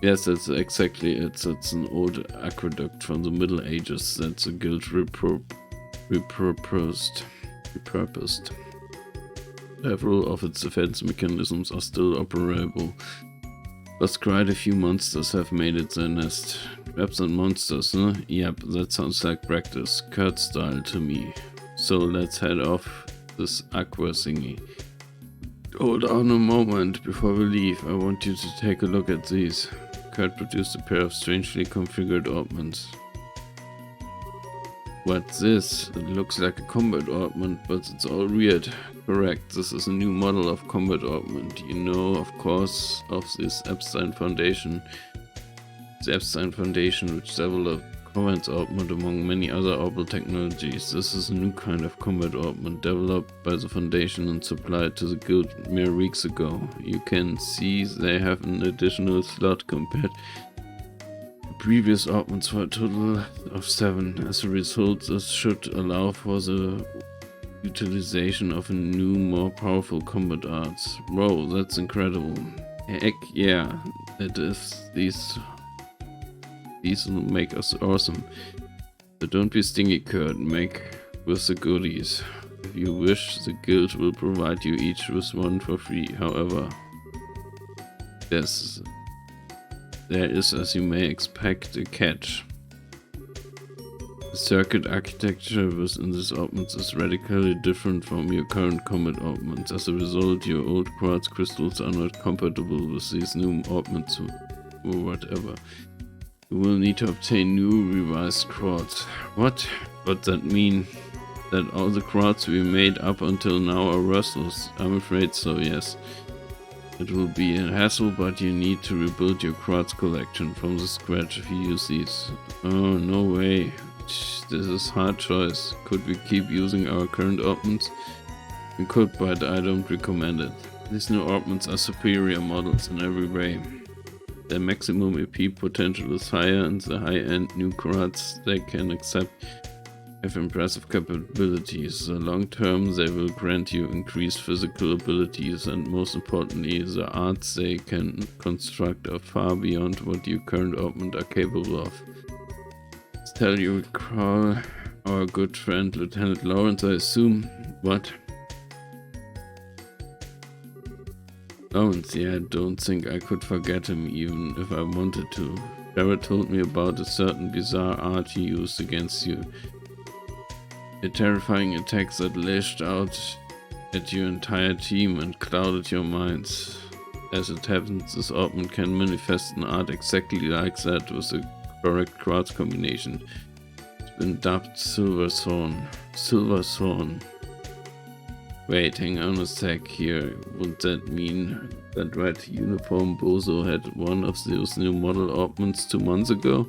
Yes, that's exactly it. It's an old aqueduct from the Middle Ages that the guild repurposed. Several of its defense mechanisms are still operable, but quite a few monsters have made it their nest. Traps and monsters, huh? Yep, that sounds like practice. Kurt style to me. So let's head off this aqua thingy. Hold on a moment before we leave. I want you to take a look at these. Kurt produced a pair of strangely configured orbments. What's this? It looks like a combat orbment, but it's all weird. Correct, this is a new model of combat orbment. You know, of course, of this Epstein Foundation. The Epstein Foundation, which developed combat orbment among many other orbital technologies. This is a new kind of combat orbment developed by the Foundation and supplied to the guild mere weeks ago. You can see they have an additional slot compared previous orbments for a total of 7. As a result, this should allow for the utilization of a new, more powerful combat arts. Whoa, that's incredible. Heck yeah, it is. These will make us awesome. But don't be stingy, Kurt. Make with the goodies. If you wish, the guild will provide you each with one for free. However, there is, as you may expect, a catch. The circuit architecture within this orbment is radically different from your current combat orbments. As a result, your old quartz crystals are not compatible with these new orbments or whatever. You will need to obtain new revised quartz. What? Does that mean that all the quartz we made up until now are worthless? I'm afraid so, yes. It will be a hassle, but you need to rebuild your quartz collection from the scratch if you use these. Oh, no way. This is a hard choice. Could we keep using our current orbments? We could, but I don't recommend it. These new orbments are superior models in every way. Their maximum EP potential is higher, and the high-end new quartz they can accept have impressive capabilities. The long term, they will grant you increased physical abilities, and most importantly, the arts they can construct are far beyond what your current orbment are capable of. Tell you recall our good friend Lieutenant Lawrence, I assume. What? Lawrence, yeah, I don't think I could forget him even if I wanted to. Jared told me about a certain bizarre art he used against you. A terrifying attack that lashed out at your entire team and clouded your minds. As it happens, this orbment can manifest an art exactly like that with the correct quartz combination. It's been dubbed Silver Thorn. Silver Thorn. Wait, hang on a sec here. Would that mean that red uniform bozo had one of those new model orbments 2 months ago?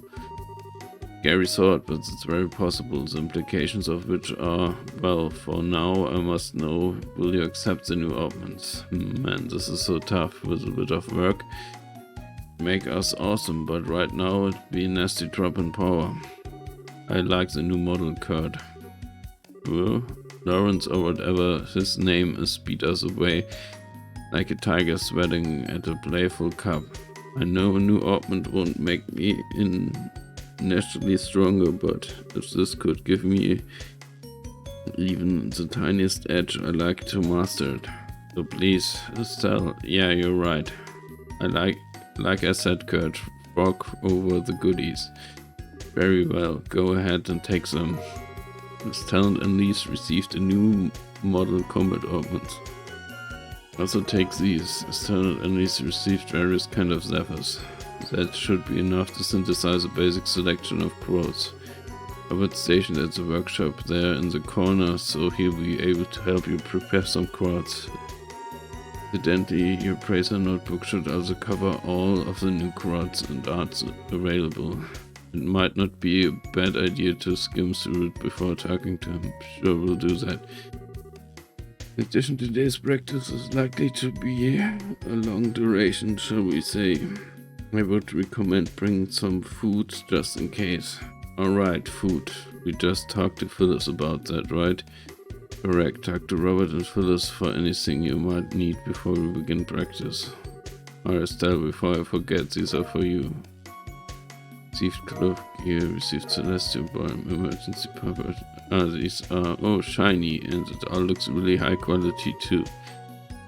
Scary thought, but it's very possible. The implications of which are, well, for now I must know, will you accept the new orbments? Man, this is so tough with a bit of work. Make us awesome, but right now it'd be a nasty drop in power. I like the new model, Kurt. Well, Lawrence or whatever his name is beat us away like a tiger sweating at a playful cub. I know a new orbment won't make me naturally stronger, but if this could give me even the tiniest edge, I like to master it. So please, Estelle, yeah, you're right. Like I said, Kurt, walk over the goodies. Very well, go ahead and take them. Estelle and Lise received a new model combat orbment. Also take these. Estelle and Lise received various kind of zephyrs. That should be enough to synthesize a basic selection of quotes. Robert's stationed at the workshop there in the corner, so he'll be able to help you prepare some quotes. Incidentally, your Bracer notebook should also cover all of the new quotes and arts available. It might not be a bad idea to skim through it before talking to him. Sure, we'll do that. In addition, today's practice is likely to be a long duration, shall we say. I would recommend bringing some food just in case. Alright, food. We just talked to Phyllis about that, right? Correct, talk to Robert and Phyllis for anything you might need before we begin practice. Estelle, before I forget, these are for you. Received cloak gear, received celestial balm, emergency purpose. These are, shiny, and it all looks really high quality too.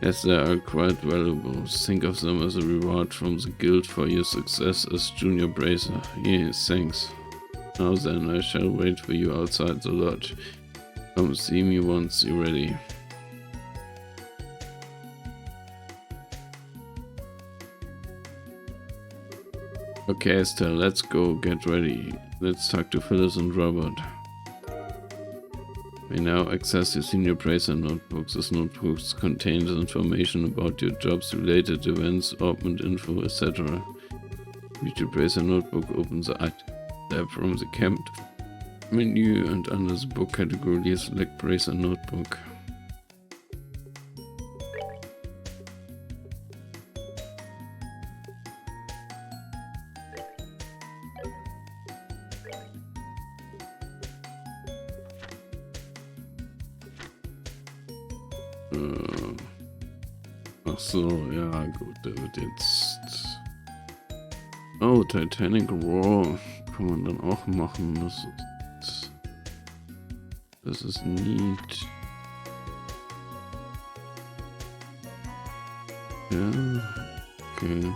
Yes, they are quite valuable. Think of them as a reward from the guild for your success as junior bracer. Yes, thanks. Now then, I shall wait for you outside the lodge. Come see me once you're ready. Okay, Estelle, let's go, get ready. Let's talk to Phyllis and Robert. You may now access your senior bracer notebooks. This notebooks contains information about your jobs, related events, orbment info, etc. Read your bracer notebook, open the item tab from the camp menu, and under the book category select bracer notebook. Ach so, ja gut, der wird jetzt... Oh, Titanic Raw kann man dann auch machen. Das ist neat. Ja, okay.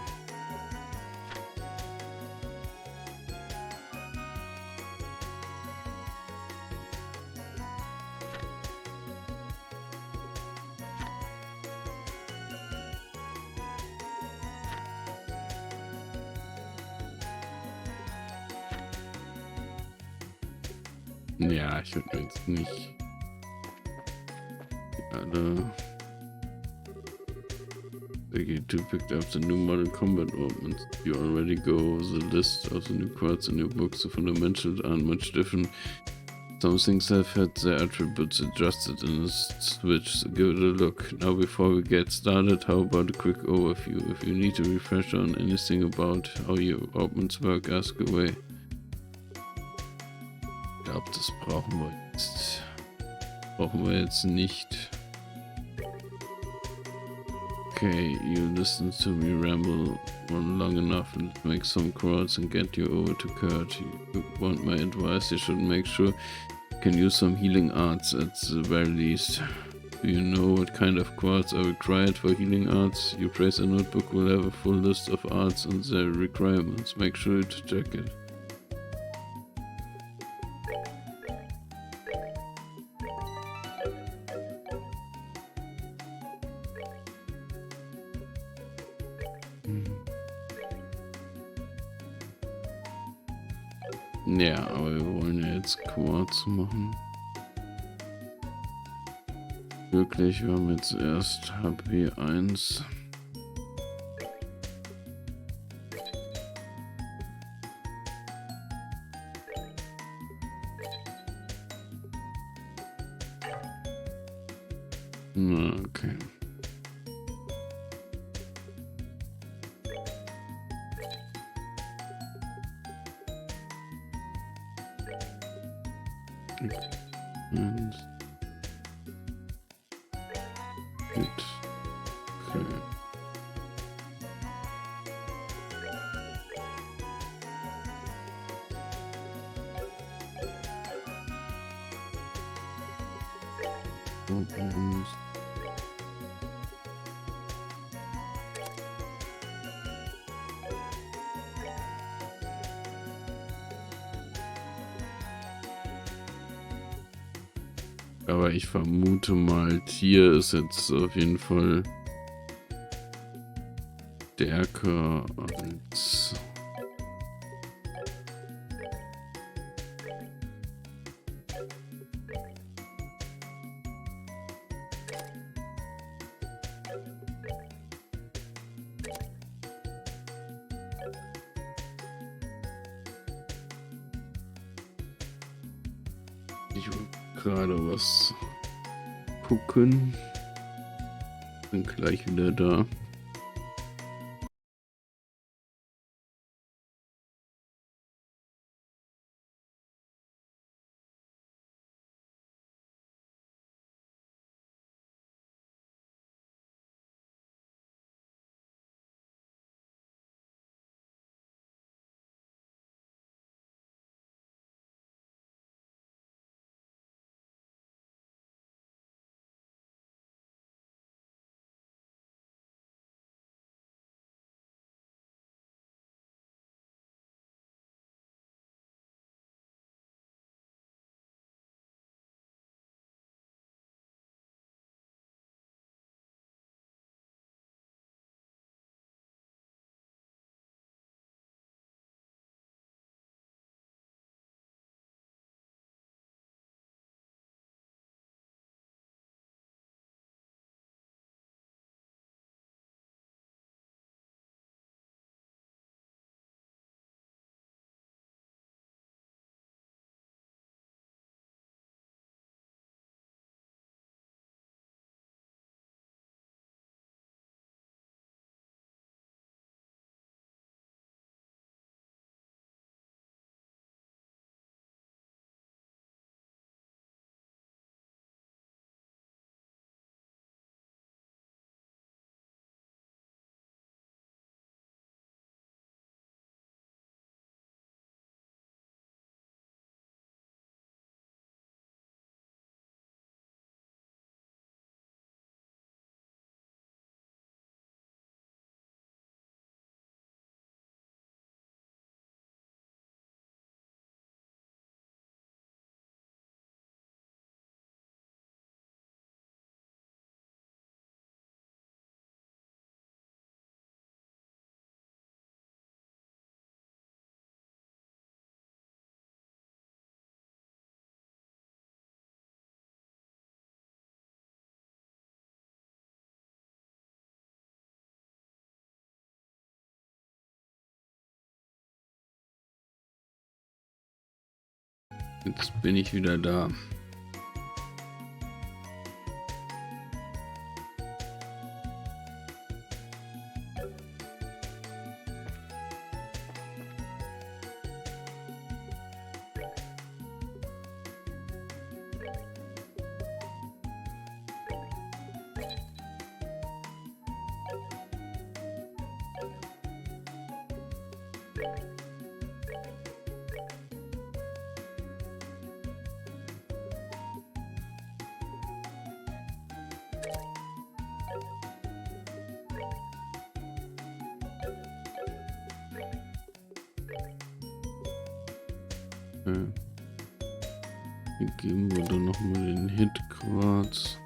Ja, ich würde jetzt nicht alle. Okay, you picked up the new model combat orbments. You already go over the list of the new quads in your books. The fundamentals aren't much different. Some things have had their attributes adjusted in the switch, so give it a look. Now before we get started, how about a quick overview? If you need a refresher on anything about how your orbments work, ask away. Ich glaube, das brauchen wir jetzt nicht. Okay, you listen to me ramble on long enough and make some calls and get you over to Kurt. You want my advice, you should make sure you can use some healing arts at the very least. Do you know what kind of quads are required for healing arts? Your Bracer notebook will have a full list of arts and their requirements. Make sure to check it. Ja, aber wir wollen ja jetzt Quarz machen. Wirklich, wir haben jetzt erst HP 1. Na, okay. Und gut. Okay. Und aber ich vermute mal, Tier ist jetzt auf jeden Fall stärker als ich will gerade was gucken. Bin gleich wieder da. Jetzt bin ich wieder da. Hier geben wir dann nochmal den Hit-Quarz.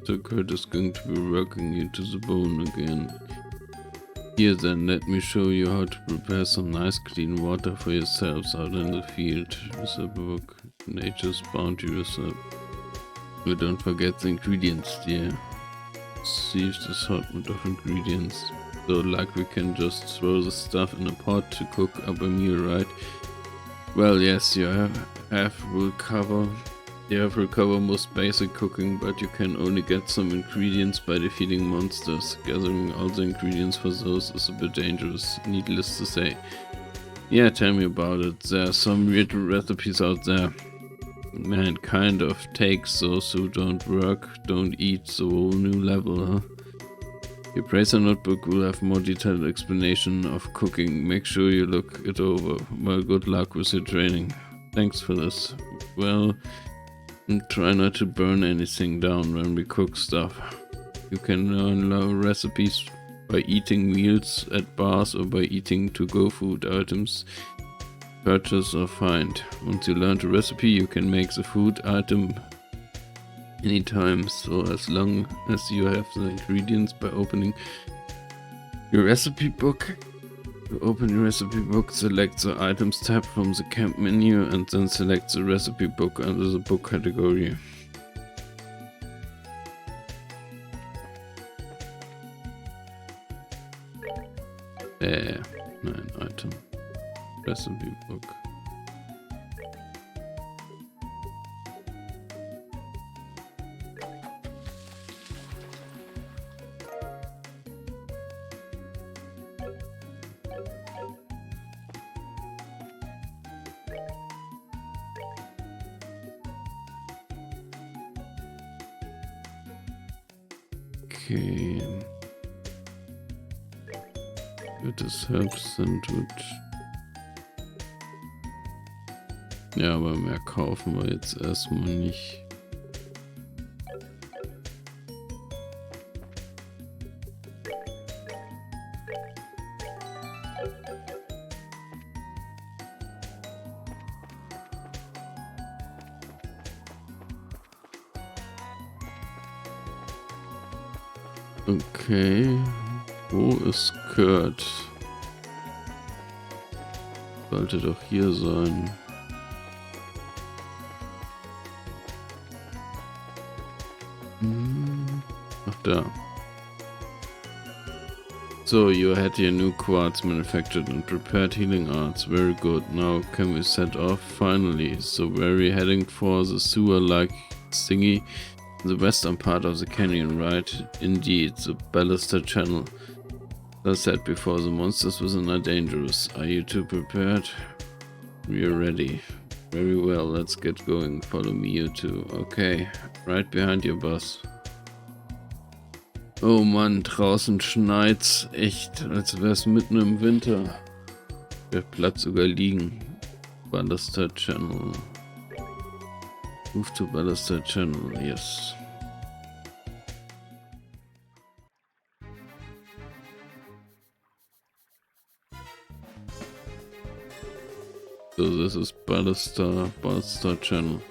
The curd is going to be working you to the bone again. Here then, let me show you how to prepare some nice clean water for yourselves out in the field with a book, Nature's Bounty Recipe. But don't forget the ingredients, dear. Received assortment of ingredients. So like we can just throw the stuff in a pot to cook up a meal, right? Well, yes, you have recovered most basic cooking, but you can only get some ingredients by defeating monsters. Gathering all the ingredients for those is a bit dangerous, needless to say. Yeah, tell me about it. There are some weird recipes out there. Man, kind of takes those who don't work, don't eat, so a whole new level, huh? Your Bracer notebook will have more detailed explanation of cooking. Make sure you look it over. Well, good luck with your training. Thanks for this. Well, try not to burn anything down when we cook stuff. You can learn recipes by eating meals at bars or by eating to-go food items purchase or find. Once you learn the recipe, you can make the food item anytime, so as long as you have the ingredients by opening your recipe book. To open your recipe book, select the items tab from the camp menu and then select the recipe book under the book category. There, 9 item. Recipe book. Okay. Gutes Herbstsandwich. Ja, aber mehr kaufen wir jetzt erstmal nicht. Okay, wo ist Kurt? Sollte doch hier sein. Ach da. So, you had your new quartz manufactured and prepared healing arts. Very good. Now can we set off? Finally. So we're heading for the sewer-like thingy in the western part of the canyon, right? Indeed, the Baluster Channel. As I said before, the monsters within are dangerous. Are you two prepared? We are ready. Very well, let's get going. Follow me, you two. Okay, right behind you, boss. Oh Mann, draußen schneit's echt, als wär's mitten im Winter. Der Platz sogar liegen. Baluster Channel. Move to Baluster Channel, yes. So this is Baluster Channel.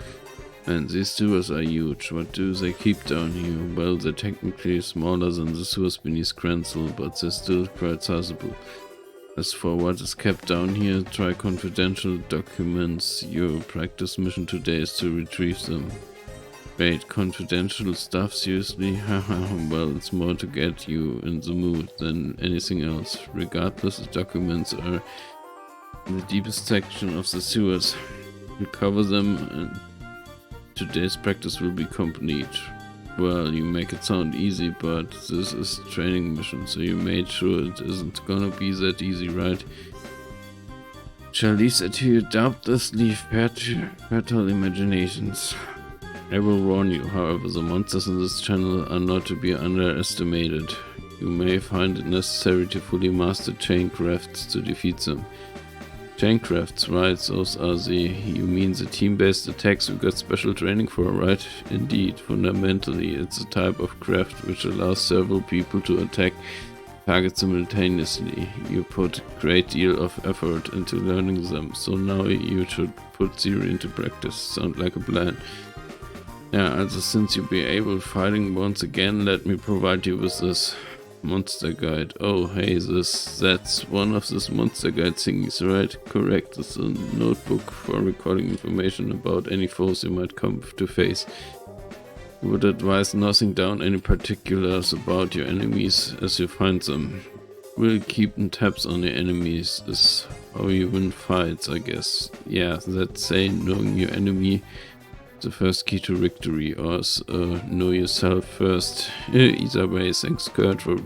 And these sewers are huge. What do they keep down here? Well, they're technically smaller than the sewers beneath Krenzel, but they're still quite sizable. As for what is kept down here, try confidential documents. Your practice mission today is to retrieve them. Wait, confidential stuff? Seriously? Haha, well, it's more to get you in the mood than anything else. Regardless, the documents are in the deepest section of the sewers. Recover them and today's practice will be complete. Well, you make it sound easy, but this is a training mission, so you made sure it isn't gonna be that easy, right? Shall these at you doubtlessly fertile imaginations. I will warn you, however, the monsters in this channel are not to be underestimated. You may find it necessary to fully master chain crafts to defeat them. Chain crafts, right? Those are you mean the team-based attacks we got special training for, right? Indeed, fundamentally, it's a type of craft which allows several people to attack targets simultaneously. You put a great deal of effort into learning them, so now you should put theory into practice. Sound like a plan? Yeah, also since you'll be able fighting once again, let me provide you with this. Monster Guide. Oh, hey, that's one of these Monster Guide thingies, right? Correct. It's a notebook for recording information about any foes you might come to face. Would advise nothing down any particulars about your enemies as you find them. Really keeping tabs on your enemies is how you win fights, I guess. Yeah, that's saying knowing your enemy the first key to victory, or know yourself first. Either way, thanks Kurt, for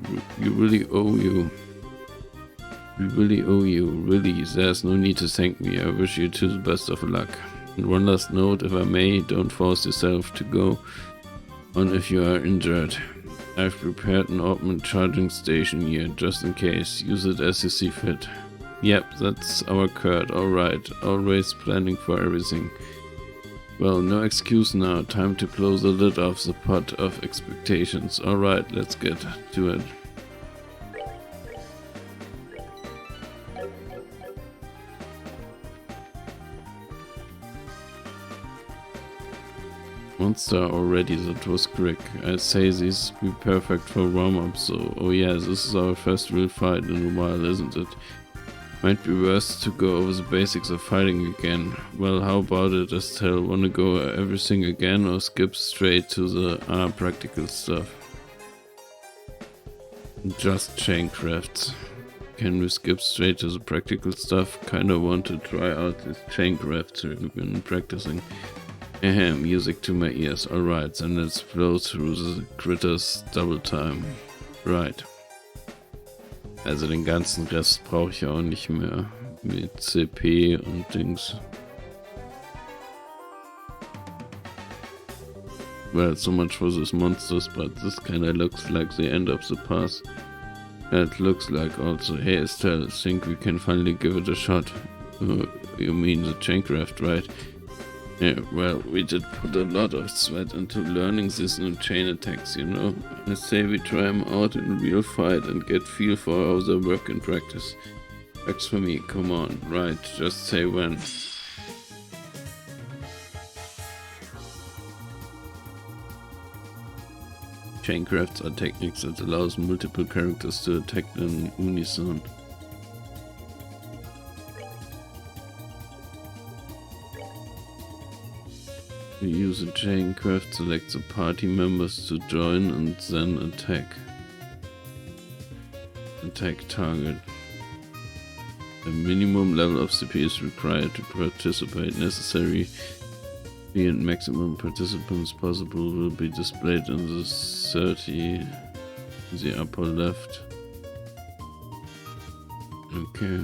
we really owe you. We really owe you, really. There's no need to thank me. I wish you the best of luck. And one last note, if I may, don't force yourself to go on if you are injured. I've prepared an augment charging station here, just in case. Use it as you see fit. Yep, that's our Kurt, alright. Always planning for everything. Well, no excuse now. Time to close the lid off the pot of expectations. Alright, let's get to it. Monster already, that was quick. I'd say these be perfect for warm-up, so oh yeah, this is our first real fight in a while, isn't it? Might be worse to go over the basics of fighting again. Well, how about it, Estelle? Wanna go everything again or skip straight to the practical stuff? Just chain crafts. Can we skip straight to the practical stuff? Kinda want to try out this chain crafts we've been practicing. Ahem, music to my ears. Alright, then let's blow through the critters double time. Right. Also den ganzen Rest brauche ich auch nicht mehr mit CP und Dings. Well, so much for those monsters, but this kinda looks like the end of the path. It looks like also. Hey Estelle, think we can finally give it a shot. You mean the chaincraft, right? Yeah, well, we did put a lot of sweat into learning these new chain attacks, you know. I say we try them out in a real fight and get feel for how they work in practice. Works for me, come on, right, just say when. Chaincrafts are techniques that allows multiple characters to attack in unison. You use a chaincraft, select the party members to join and then attack. Attack target. A minimum level of CP is required to participate. Necessary and maximum participants possible will be displayed in the 30 in the upper left. Okay.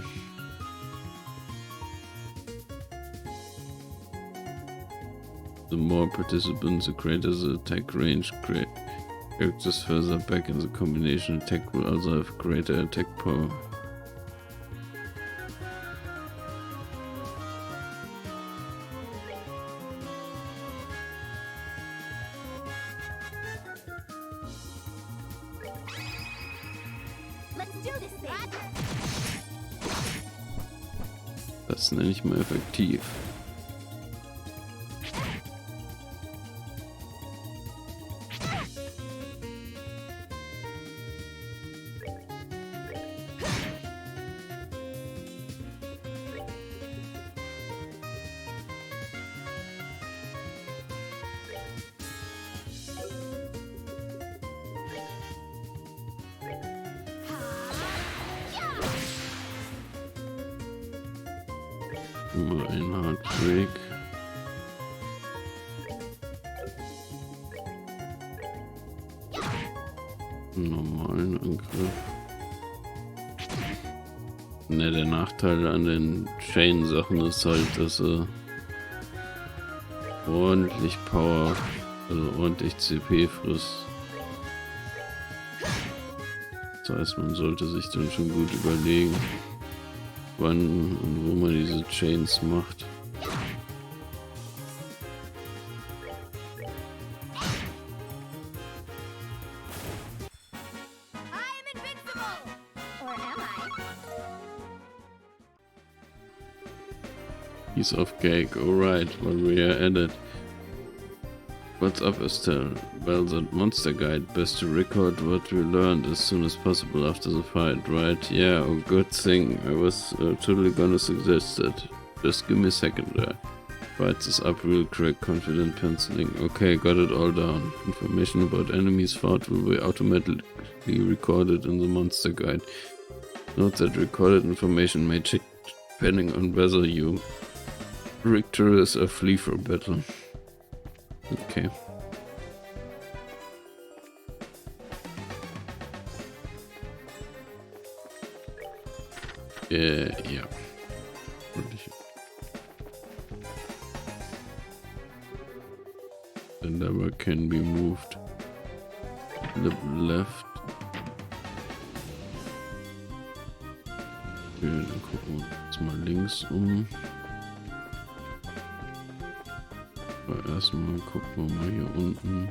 The more participants, the greater the attack range. Characters further back in the combination attack will also have greater attack power. Das nenne ich mal effektiv. Immer ein Heartbreak. Normalen Angriff. Ne, der Nachteil an den Chain-Sachen ist halt, dass er ordentlich Power, also ordentlich CP frisst. Das heißt, man sollte sich dann schon gut überlegen, wann und wo man diese Chains macht. Piece of cake, alright, well we are at it. What's up, Estelle? Well, that monster guide, best to record what we learned as soon as possible after the fight, right? Yeah, oh, good thing. I was totally gonna suggest that. Just give me a second there. Write this up real quick, confident penciling. Okay, got it all down. Information about enemies fought will be automatically recorded in the monster guide. Note that recorded information may change depending on whether you victorious or flee from battle. Okay. Yeah. The lever can be moved. Flip left. Okay, dann gucken wir uns mal links um. Aber erstmal gucken wir mal hier unten.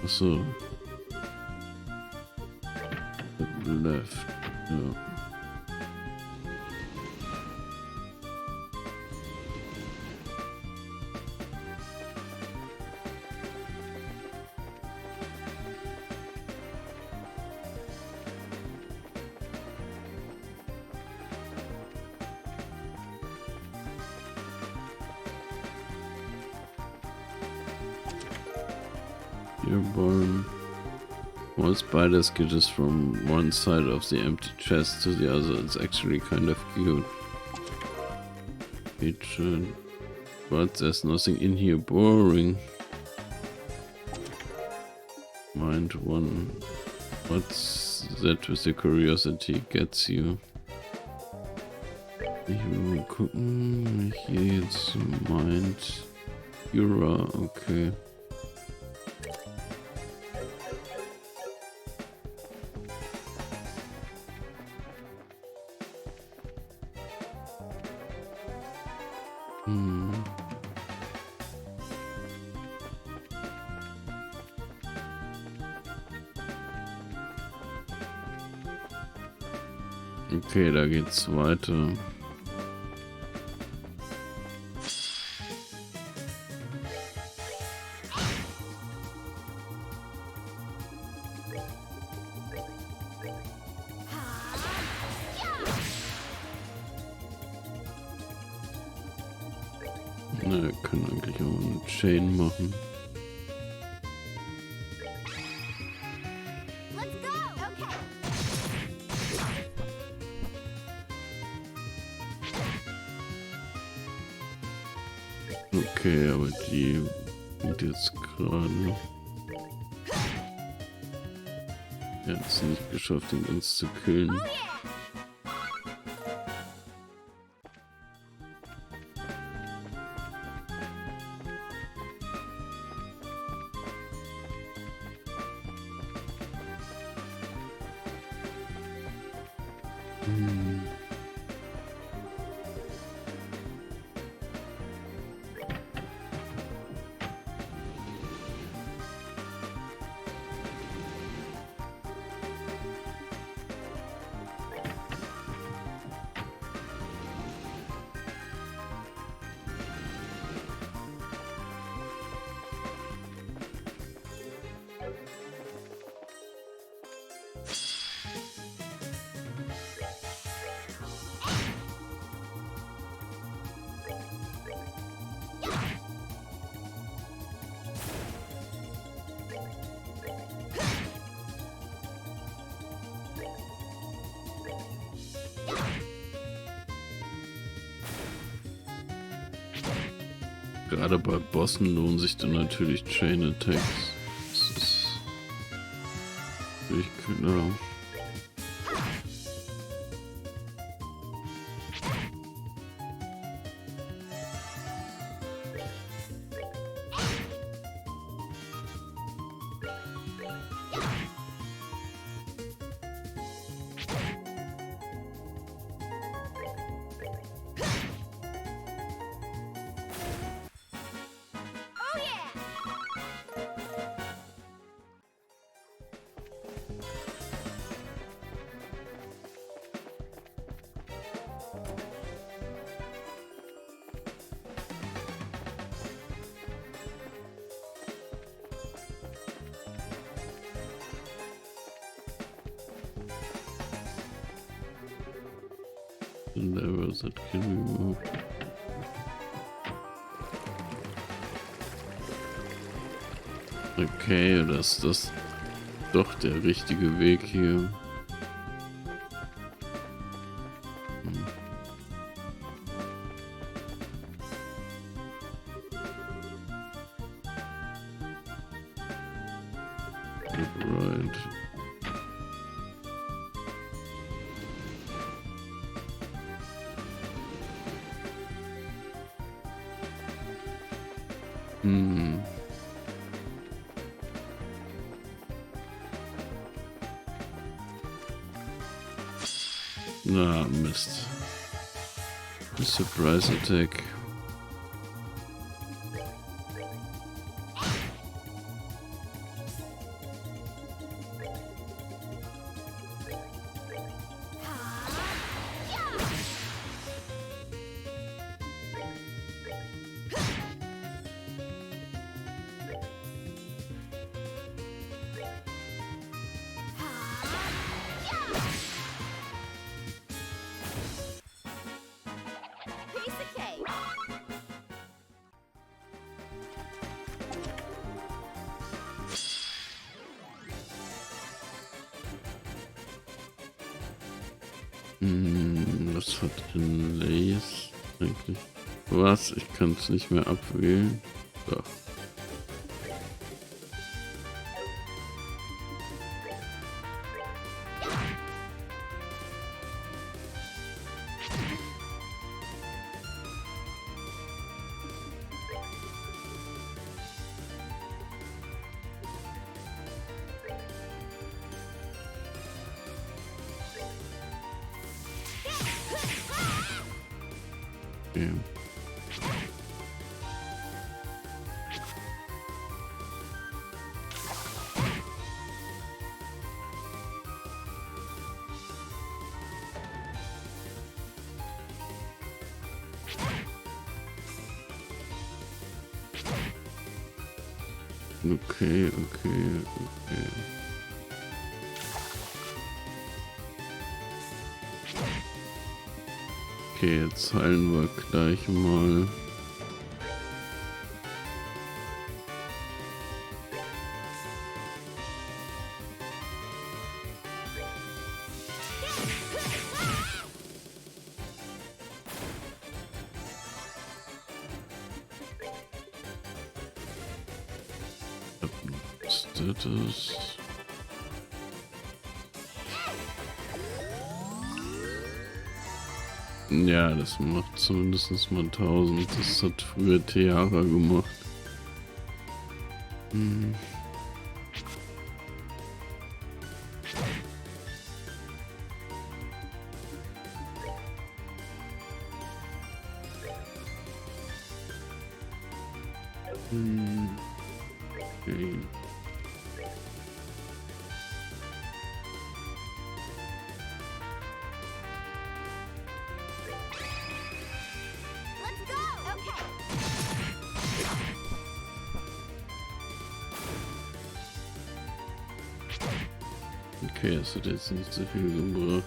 Achso. Flip left. Ja. Airborne. All spiders get us from one side of the empty chest to the other. It's actually kind of cute. Hatred. But there's nothing in here. Boring. Mind one. What's that with the curiosity gets you? Hier mal gucken. Hier jetzt Mind. Jura, okay. Okay, da geht's weiter. Na, wir können eigentlich auch eine Chain machen. Okay, aber die sind jetzt gerade. Er hat es nicht geschafft, uns zu killen. Gerade bei Bossen lohnen sich dann natürlich Chain Attacks. Das ist natürlich klar. the levers that can be moved. Okay, das ist doch der richtige Weg hier. Right. Na, Mist. Surprise attack. Piece of cake. Was hat denn Lace eigentlich? Was? Ich kann es nicht mehr abwählen. Doch. Okay. Okay. Okay, jetzt heilen wir gleich mal. Status. Ja, das macht zumindest mal 1000. Das hat früher Tiara gemacht. Okay. Let's go. Okay. Okay, das hat jetzt nicht so viel gebracht.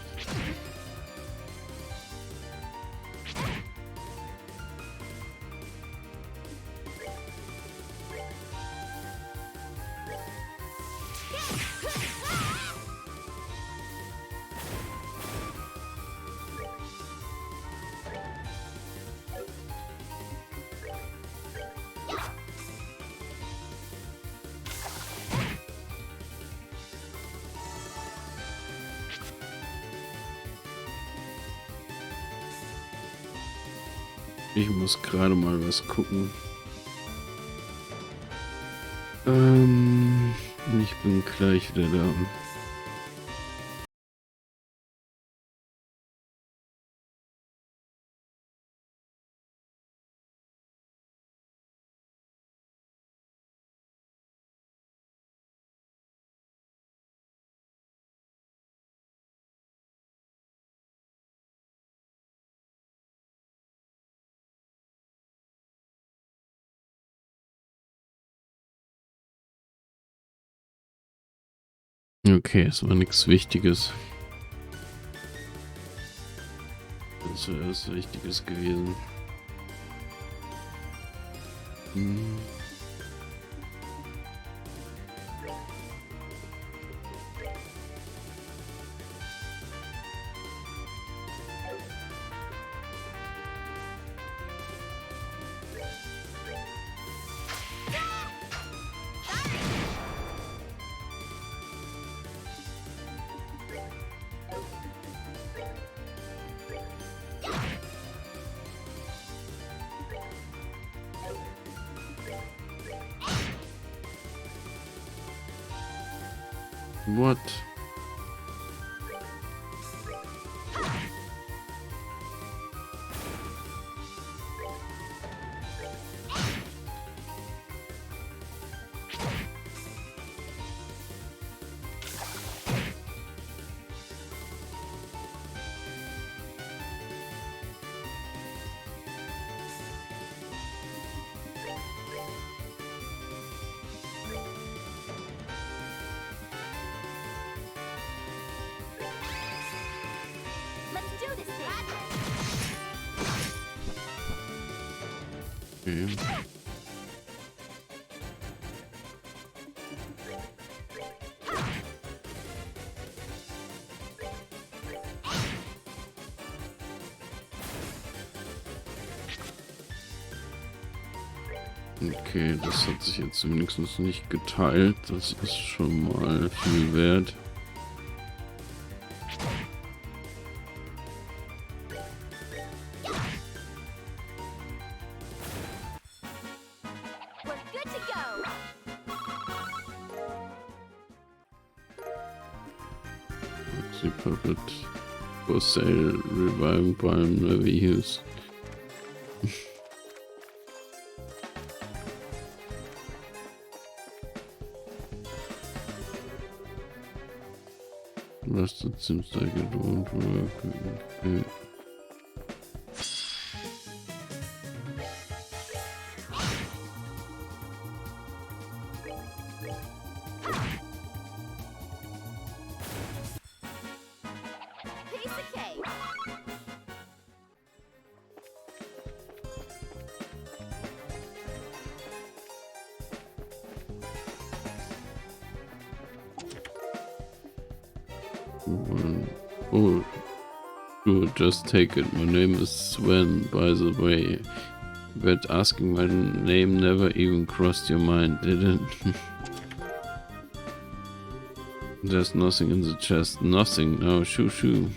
Ich muss gerade mal was gucken. Ich bin gleich wieder da. Okay, es war nichts Wichtiges. Das wäre was Wichtiges gewesen. Hm. What? Let's do this thing. Okay. Okay, das hat sich jetzt wenigstens nicht geteilt. Das ist schon mal viel wert. We're good to go. The puppet for sale, reviving Prime never use. Rusted seems like it won't work. Okay. Piece of cake. Oh, sure, just take it. My name is Sven, by the way. Bet asking my name never even crossed your mind, did it? There's nothing in the chest. Nothing. No, shoo shoo.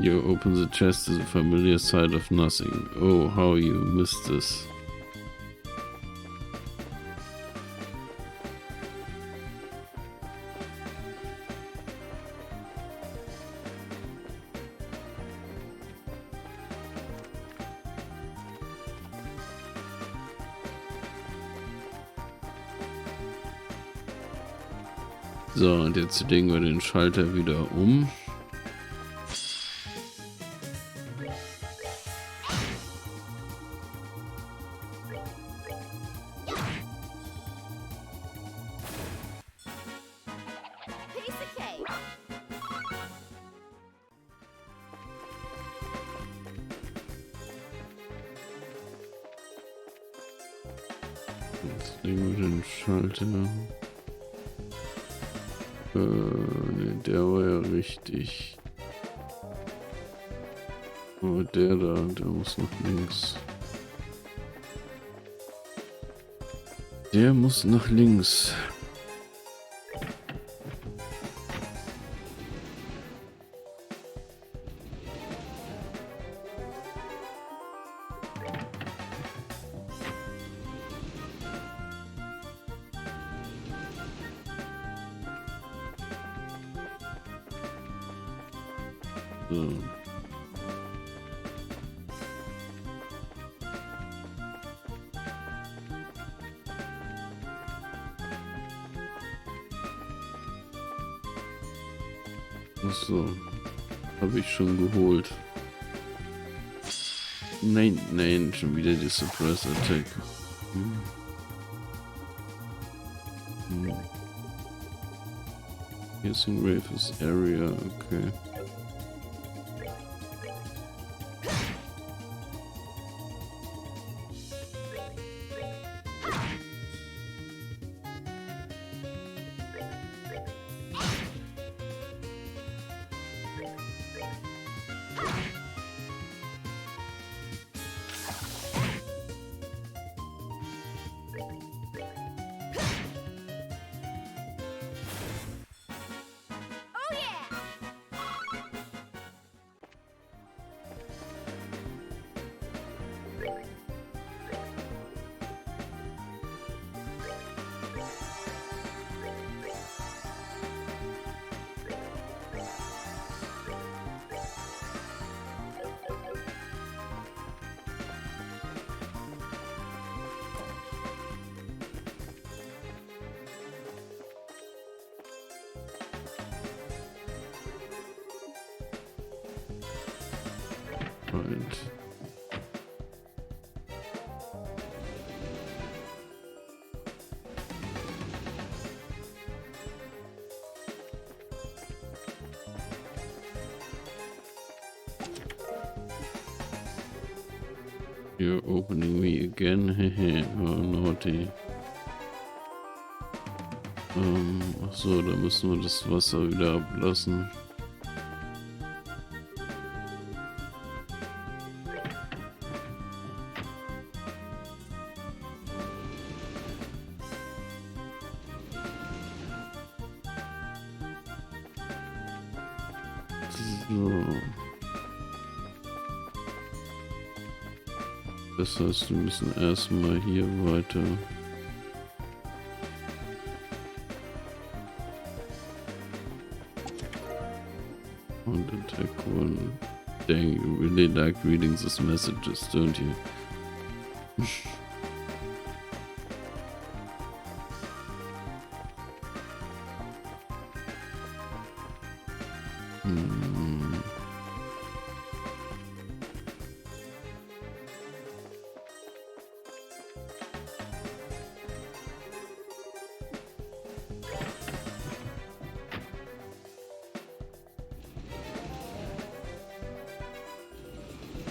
You open the chest to the familiar sight of nothing. Oh, how you missed this. So, und jetzt legen wir den Schalter wieder um. Piece of cake. Jetzt legen wir den Schalter. Ne, der war ja richtig. Aber der da, der muss nach links. Der muss nach links. So. Achso, habe ich schon geholt. Nein, nein, schon wieder die Suppress Attack. Hm. Hm. Piercing Rafus area, okay. Oh yeah! Right. You're opening me again, hehe, oh, naughty. Ach so, da müssen wir das Wasser wieder ablassen. So. Das heißt, wir müssen erstmal hier weiter. Und attack one. Dang, you really like reading these messages, don't you?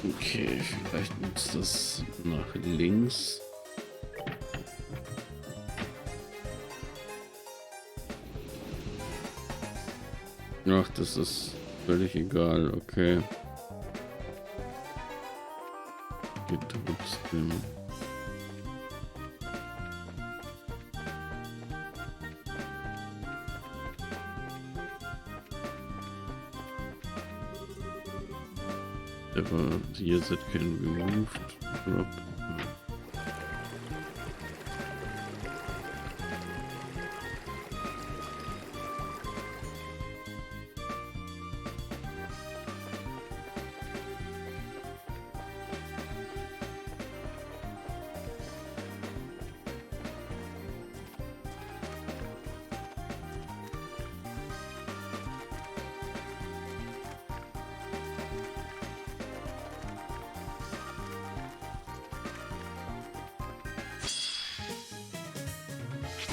Okay, vielleicht nutzt das nach links. Ach, das ist völlig egal, okay. Geht trotzdem. Aber hier that can be removed. Drop.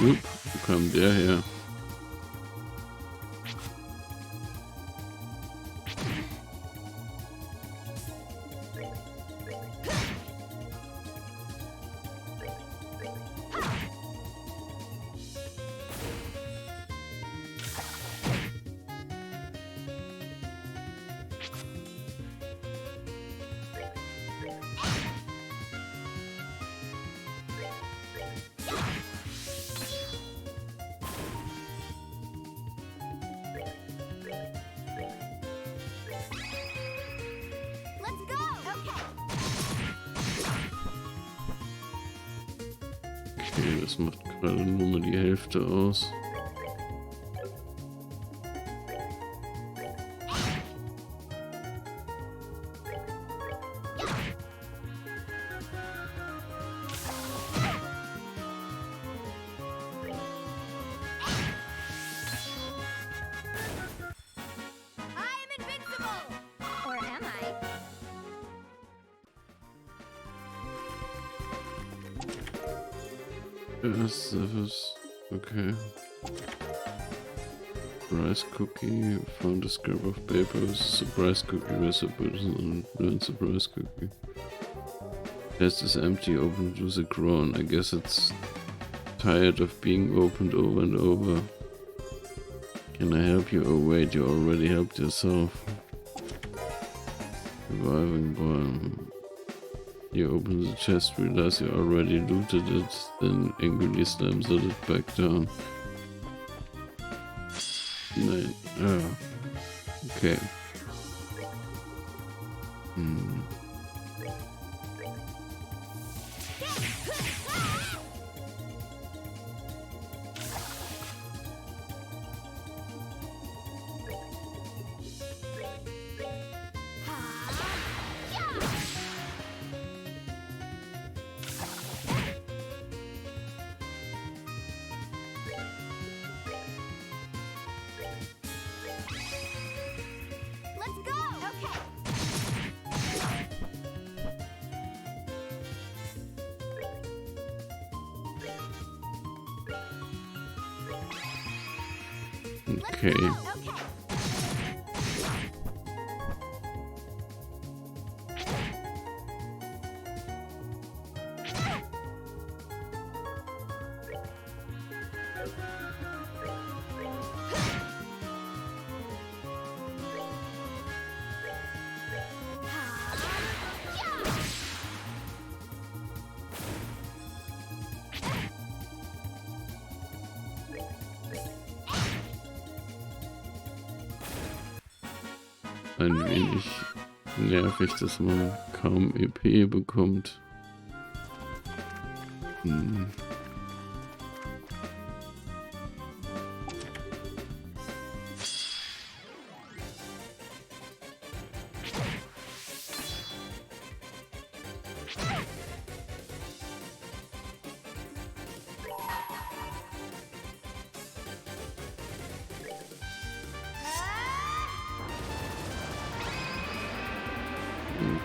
Wo kam der her? Let's go! Okay. Okay, das macht gerade nur mal die Hälfte aus. I am invincible! Or am I? Das ist okay. Surprise cookie. Found a scrap of paper with a surprise cookie recipe and learn surprise cookie. Chest is empty, opened with a groan. I guess it's tired of being opened over and over. Can I help you? Oh wait, you already helped yourself. Surviving boy. You open the chest, realize you already looted it, then angrily slams it back down. Nein. Ah. Okay. Let's go. Okay. Okay. Okay. Ein wenig nervig, dass man kaum EP bekommt.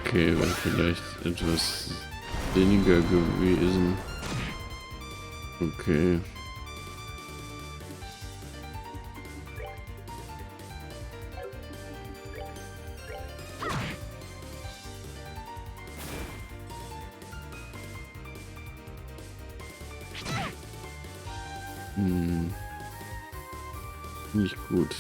Okay, wäre vielleicht etwas sinniger gewesen. Okay. Nicht gut.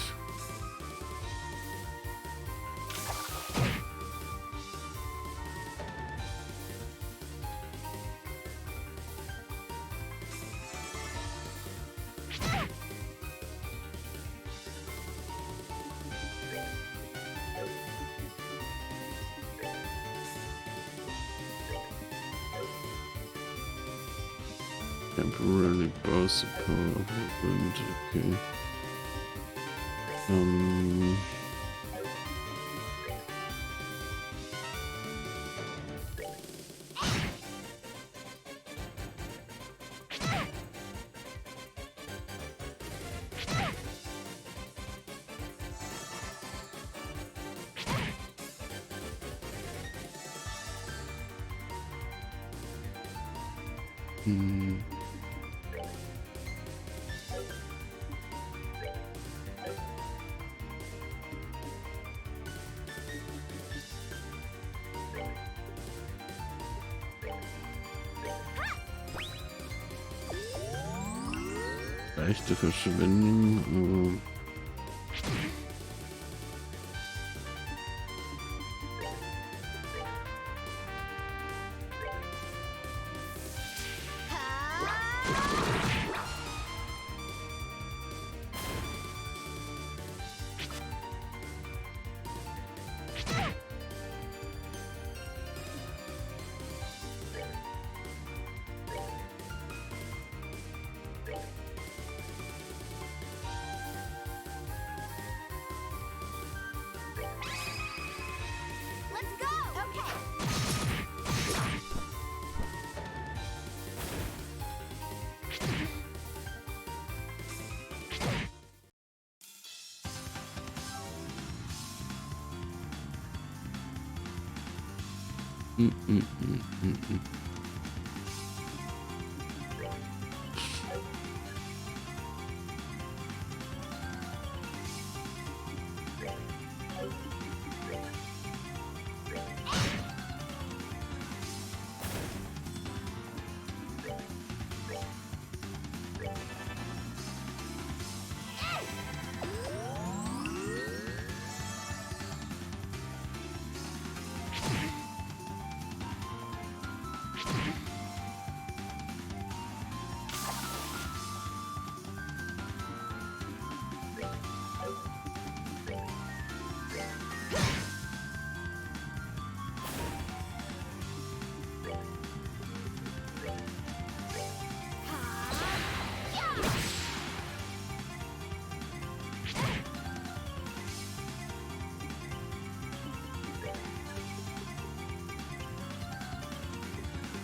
Temporarily boost the power of the wind. Okay. Leichte Verschwendung. Let's go. Okay.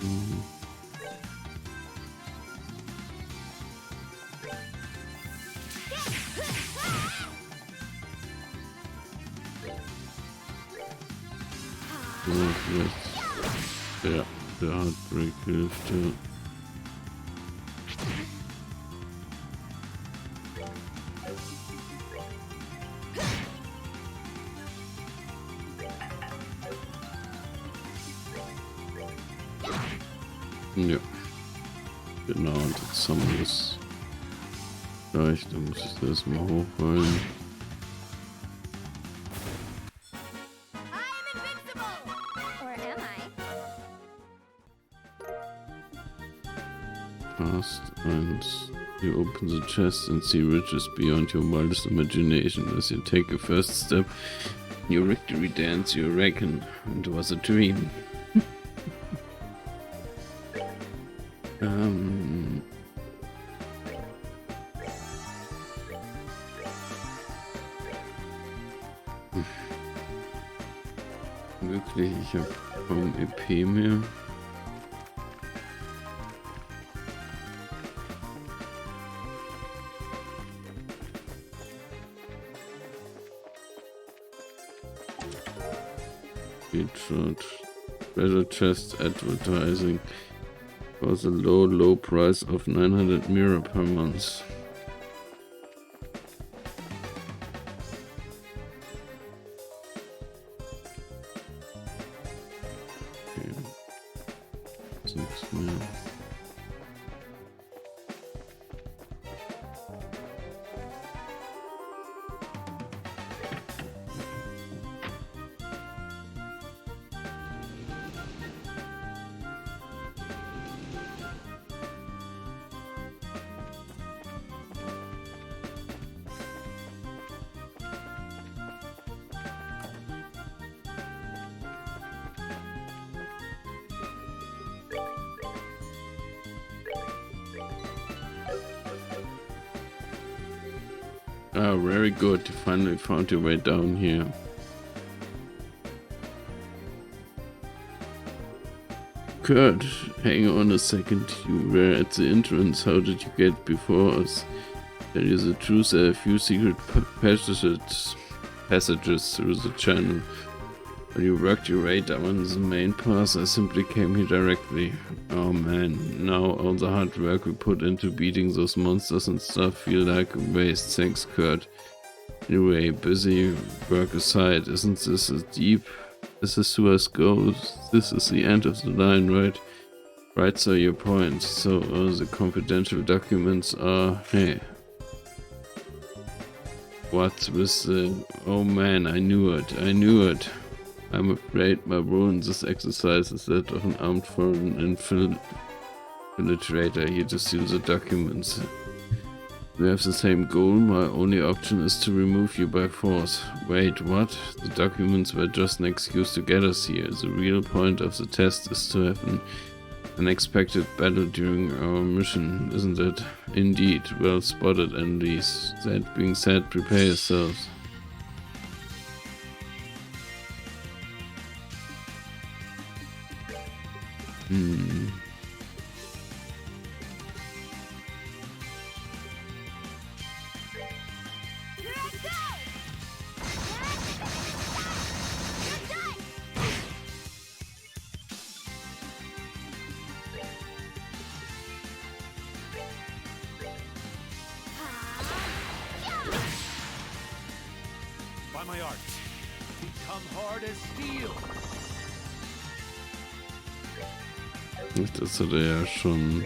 So, vielleicht der Heartbreak hilft, ja. Ja, genau, und jetzt haben wir das gleich, da muss ich das erstmal hochholen. I'm invincible! Or am I? Fast and you open the chest and see riches beyond your wildest imagination. As you take a first step, your victory dance, you reckon it was a dream. Wirklich, ich habe kaum EP mehr. Featured treasure chest advertising for the low price of 900 Mira per month. Okay. Ist nichts mehr. Ah, very good. You finally found your way down here. Kurt, hang on a second. You were at the entrance. How did you get before us? Tell you the truth, there are a few secret passages through the channel. When you worked your way down the main path, I simply came here directly. Oh man, now all the hard work we put into beating those monsters and stuff feel like a waste. Thanks, Kurt. Anyway, busy work aside, isn't this as deep? This is who us goes. This is the end of the line, right? Right, so your point. So the confidential documents are... Hey. What with the... Oh man, I knew it. I'm afraid my role in this exercise is that of an armed foreign infiltrator here to steal the documents. We have the same goal, my only option is to remove you by force. Wait, what? The documents were just an excuse to get us here. The real point of the test is to have an unexpected battle during our mission, isn't it? Indeed, well spotted, Annelies. That being said, prepare yourselves. Here I go! You're done! By my art, become hard as steel. Das hat er ja schon.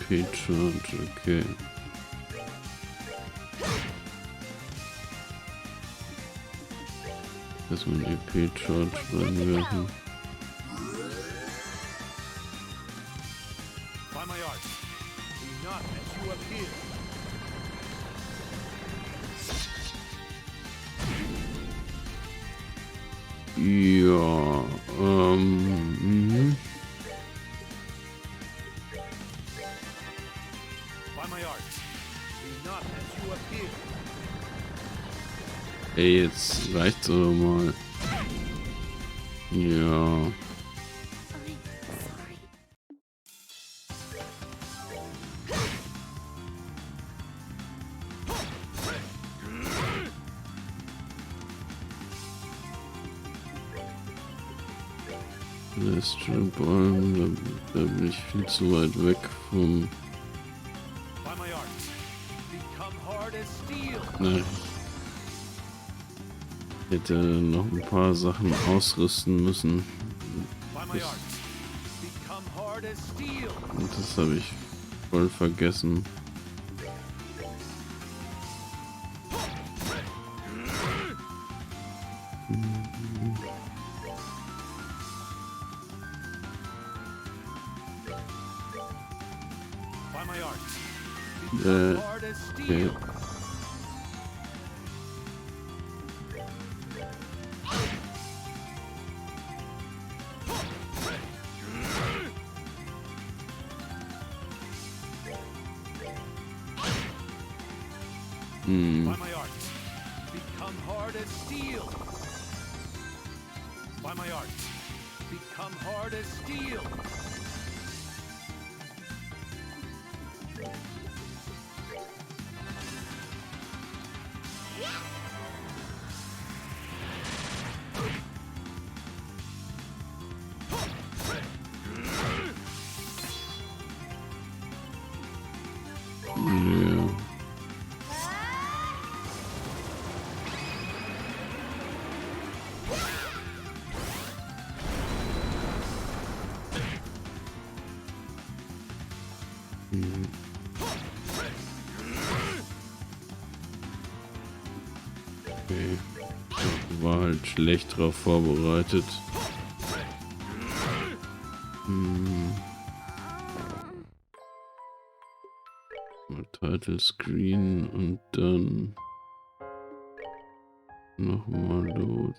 Okay, charge, okay. Erstmal ein EP-Charge reinwerfen. By my art, not as you appear. Ja, By my art, be not as you appear. Ey, jetzt reicht's aber mal. Ja. I'm sorry. Bäume, da bin ich viel zu weit weg vom. By my art, become hard as steel. Ne. Ich hätte noch ein paar Sachen ausrüsten müssen. By my art, become hard as steel. Und das habe ich voll vergessen. By my art, become hard as steel. Okay. By my art, become hard as steel. By my art, become hard as steel. Ja. Okay. Ich war halt schlecht drauf vorbereitet. Mal Title Screen und dann nochmal Load.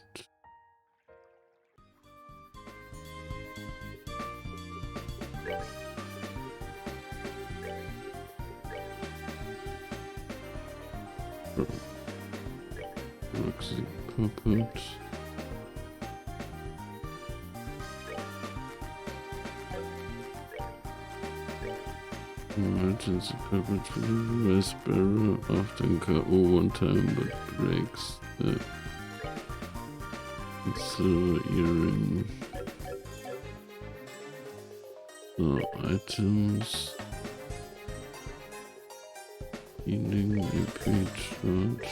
Maxi Puppet. Emergency Puppet for the Race Barrel after KO one time but breaks the silver earring. So, items. Healing, EP charge.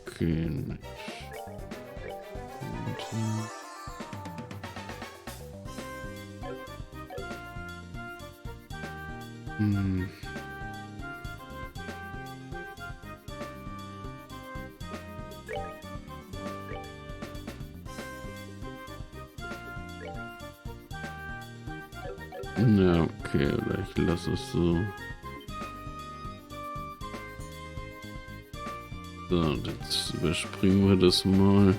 Okay, nicht. Ja, okay, oder ich lasse es so. So, und jetzt überspringen wir das mal.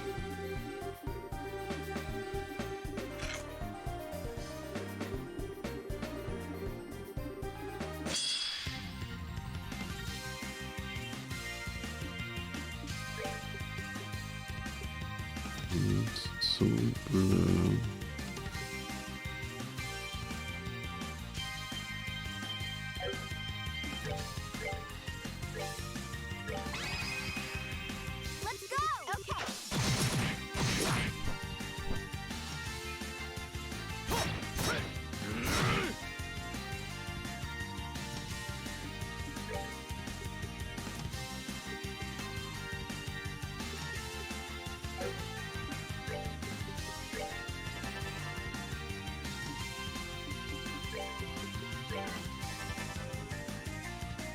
Und so blöd. Let's go! Okay.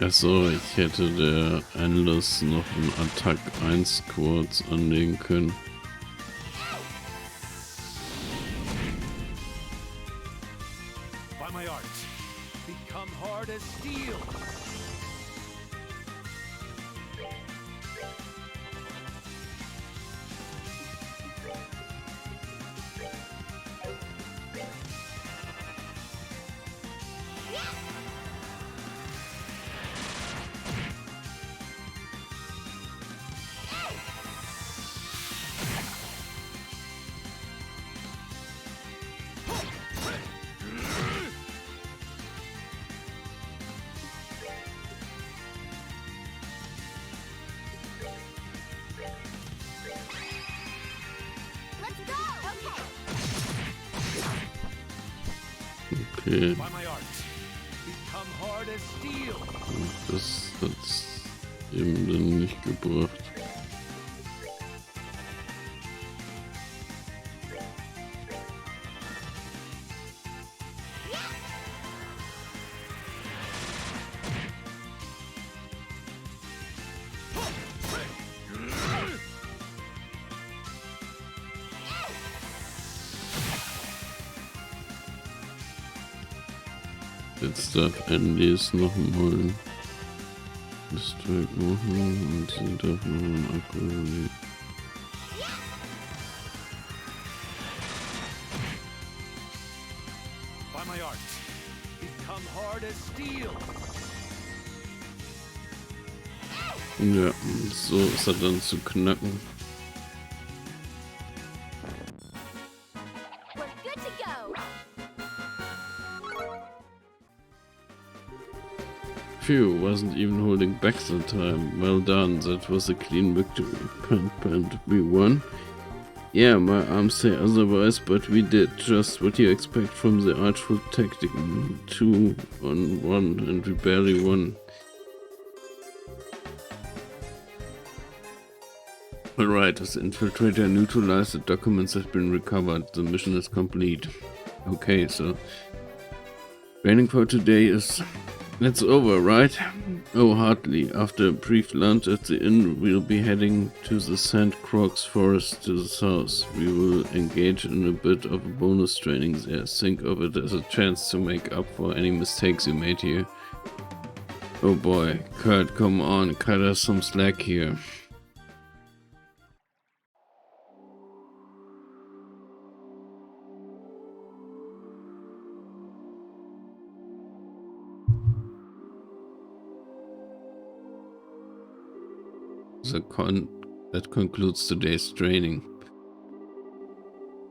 Achso, ich hätte der Endless noch einen Attack 1 kurz anlegen können. By my art, become hard as steel. Let's go! Okay. Okay, By my art, become hard as steel. das hat's eben dann nicht gebracht. Jetzt darf Andy es nochmal das Track machen und sie darf noch einen Akku überlegen. By my art, become hard as steel. Ja, so ist er dann zu knacken. We're good to go! Phew, wasn't even holding back that time. Well done, that was a clean victory. And we won. Yeah, my arms say otherwise, but we did just what you expect from the artful tactic. 2-on-1 and we barely won. Alright, as infiltrator neutralized, the documents have been recovered. The mission is complete. Okay, so training for today is... It's over, right? Oh, hardly. After a brief lunch at the inn, we'll be heading to the Sand Crocs forest to the south. We will engage in a bit of a bonus training there. Think of it as a chance to make up for any mistakes you made here. Oh boy, Kurt, come on, cut us some slack here. That concludes today's training.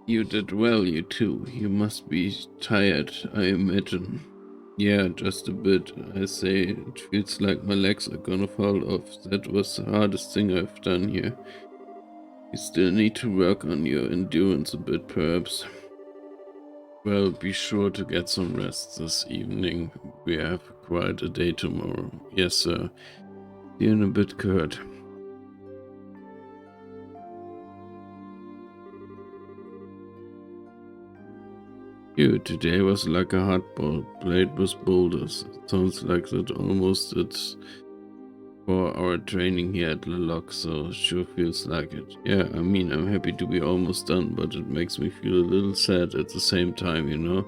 You did well, you two. You must be tired, I imagine. Yeah, just a bit. I say, it feels like my legs are gonna fall off. That was the hardest thing I've done here. You still need to work on your endurance a bit, perhaps. Well, be sure to get some rest this evening. We have quite a day tomorrow. Yes, sir. See you in a bit, Kurt. Today was like a hardball, played with boulders. It sounds like that almost it's for our training here at the lock, so sure feels like it. Yeah, I mean, I'm happy to be almost done, but it makes me feel a little sad at the same time, you know?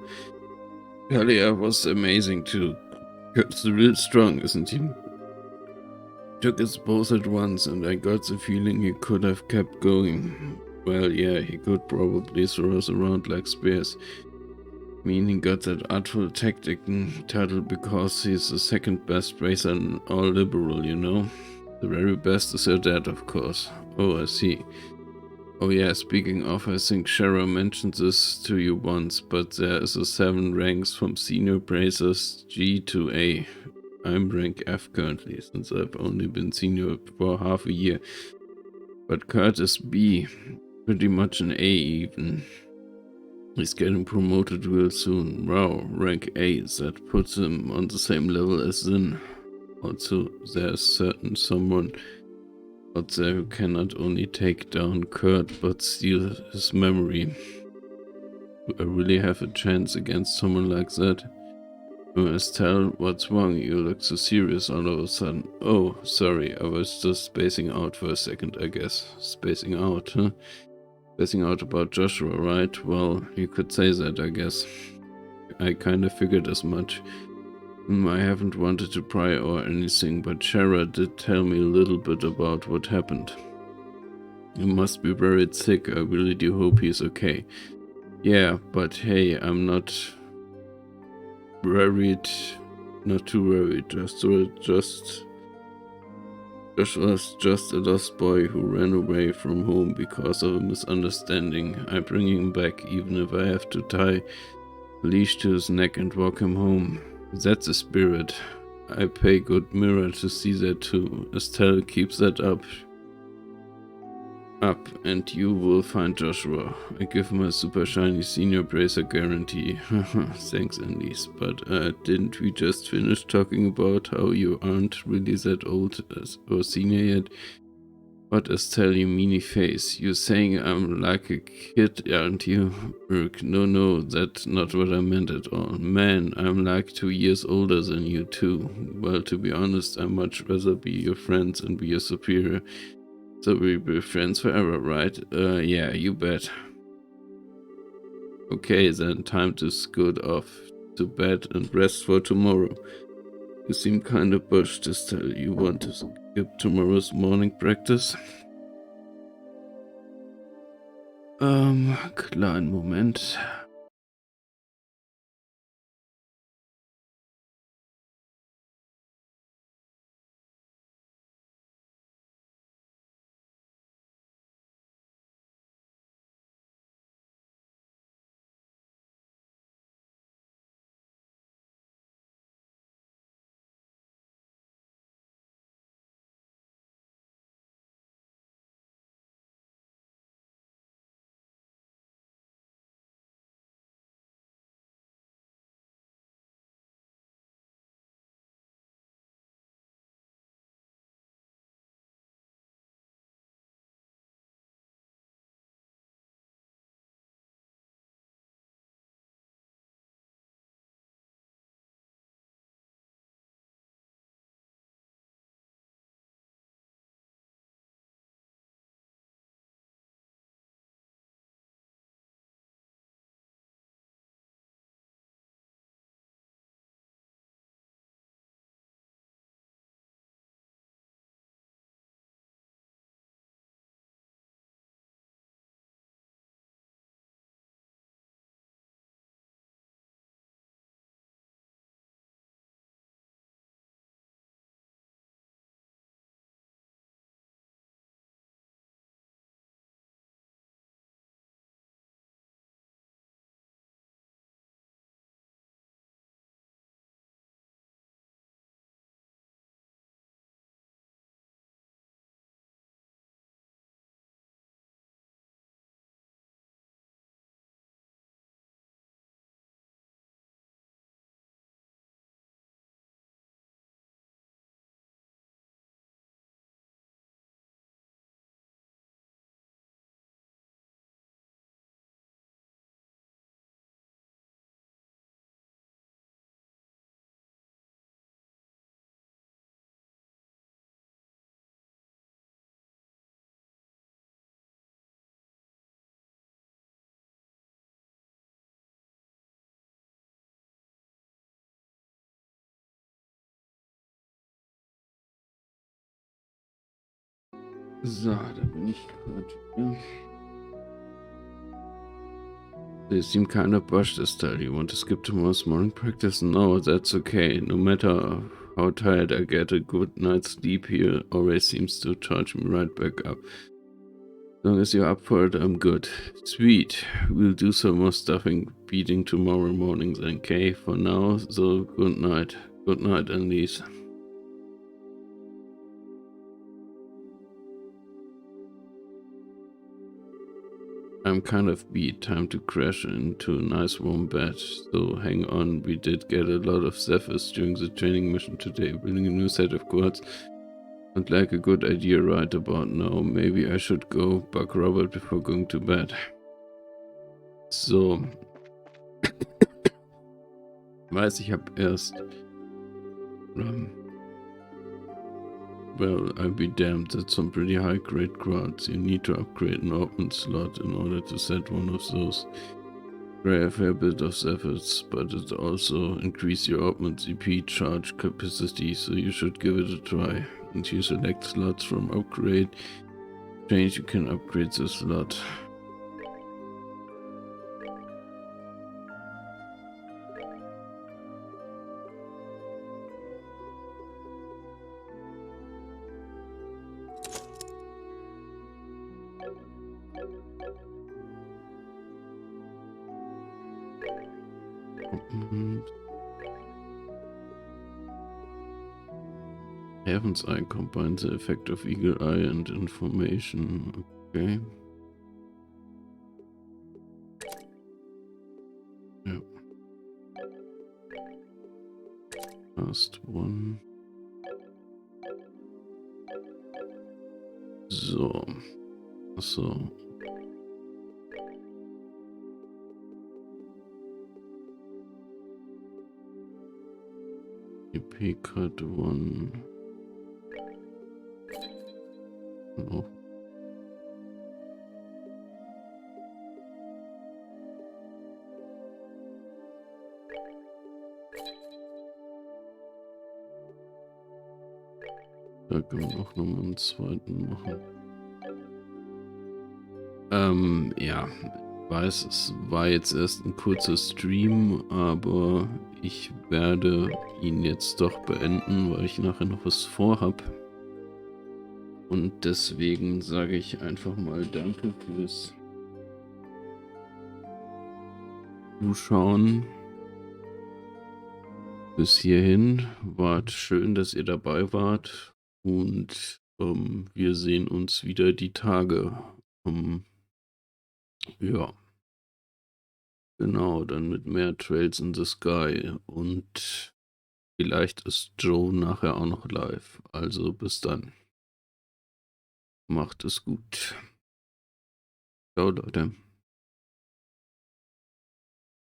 Kalia was amazing too. Kurt's real strong, isn't he? Took us both at once, and I got the feeling he could have kept going. Well, yeah, he could probably throw us around like spears. I mean, he got that artful tactic title because he's the second best racer in all liberal, you know? The very best is your dad, of course. Oh, I see. Oh yeah, speaking of, I think Shara mentioned this to you once, but there is a 7 ranks from senior racers G to A. I'm rank F currently, since I've only been senior for half a year. But Kurt is B, pretty much an A even. He's getting promoted real soon. Wow, rank A, that puts him on the same level as Zin. Also, there's certain someone out there who can not only take down Kurt, but steal his memory. Do I really have a chance against someone like that? Estelle, what's wrong? You look so serious all of a sudden. Oh, sorry, I was just spacing out for a second, I guess. Spacing out, huh? Spacing out about Joshua, right? Well, you could say that, I guess. I kinda figured as much. I haven't wanted to pry or anything, but Shara did tell me a little bit about what happened. He must be very sick. I really do hope he's okay. Yeah, but hey, I'm not worried. Not too worried. Josh was just a lost boy who ran away from home because of a misunderstanding. I'm bringing him back, even if I have to tie a leash to his neck and walk him home. That's the spirit. I pay good mirror to see that too. Estelle keeps that up, and you will find Joshua. I give my super shiny senior bracer guarantee. Thanks, Anise. But didn't we just finish talking about how you aren't really that old or senior yet? What Estelle, you meanie face? You're saying I'm like a kid, aren't you? Urk, no, that's not what I meant at all. Man, I'm like 2 years older than you too. Well, to be honest, I'd much rather be your friends and be your superior. So we'll be friends forever, right? Yeah, you bet. Okay, then time to scoot off to bed and rest for tomorrow. You seem kinda bushed, Estelle. You want to skip tomorrow's morning practice? Kleinen Moment. So, da bin ich gerade. They seem kind of bushed, Estelle. You want to skip tomorrow's morning practice? No, that's okay. No matter how tired I get, a good night's sleep here always seems to charge me right back up. As long as you're up for it, I'm good. Sweet. We'll do some more stuffing beating tomorrow morning then, okay? For now, so good night. Good night, Anneliese. I'm kind of beat. Time to crash into a nice warm bed. So hang on, we did get a lot of Zephyrs during the training mission today. Building a new set of quads. Sounds like a good idea right about now. Maybe I should go bug Robert before going to bed. So Weiß, ich habe erst. Well, I'll be damned. That's some pretty high grade cards. You need to upgrade an open slot in order to set one of those. Require a fair bit of efforts, but it also increase your open CP charge capacity, so you should give it a try. And you select slots from upgrade. Change, you can upgrade the slot. Heaven's Eye combines the effect of Eagle Eye and information. Okay. Ja. Last one. So. So. EP cut one. Oh. Da können wir auch nochmal einen zweiten machen. Ja, ich weiß, es war jetzt erst ein kurzer Stream, aber ich werde ihn jetzt doch beenden, weil ich nachher noch was vorhab. Und deswegen sage ich einfach mal Danke fürs Zuschauen. Bis hierhin. Wart schön, dass ihr dabei wart. Und wir sehen uns wieder die Tage. Ja. Genau, dann mit mehr Trails in the Sky. Und vielleicht ist Joe nachher auch noch live. Also bis dann. Macht es gut. Ciao, Leute.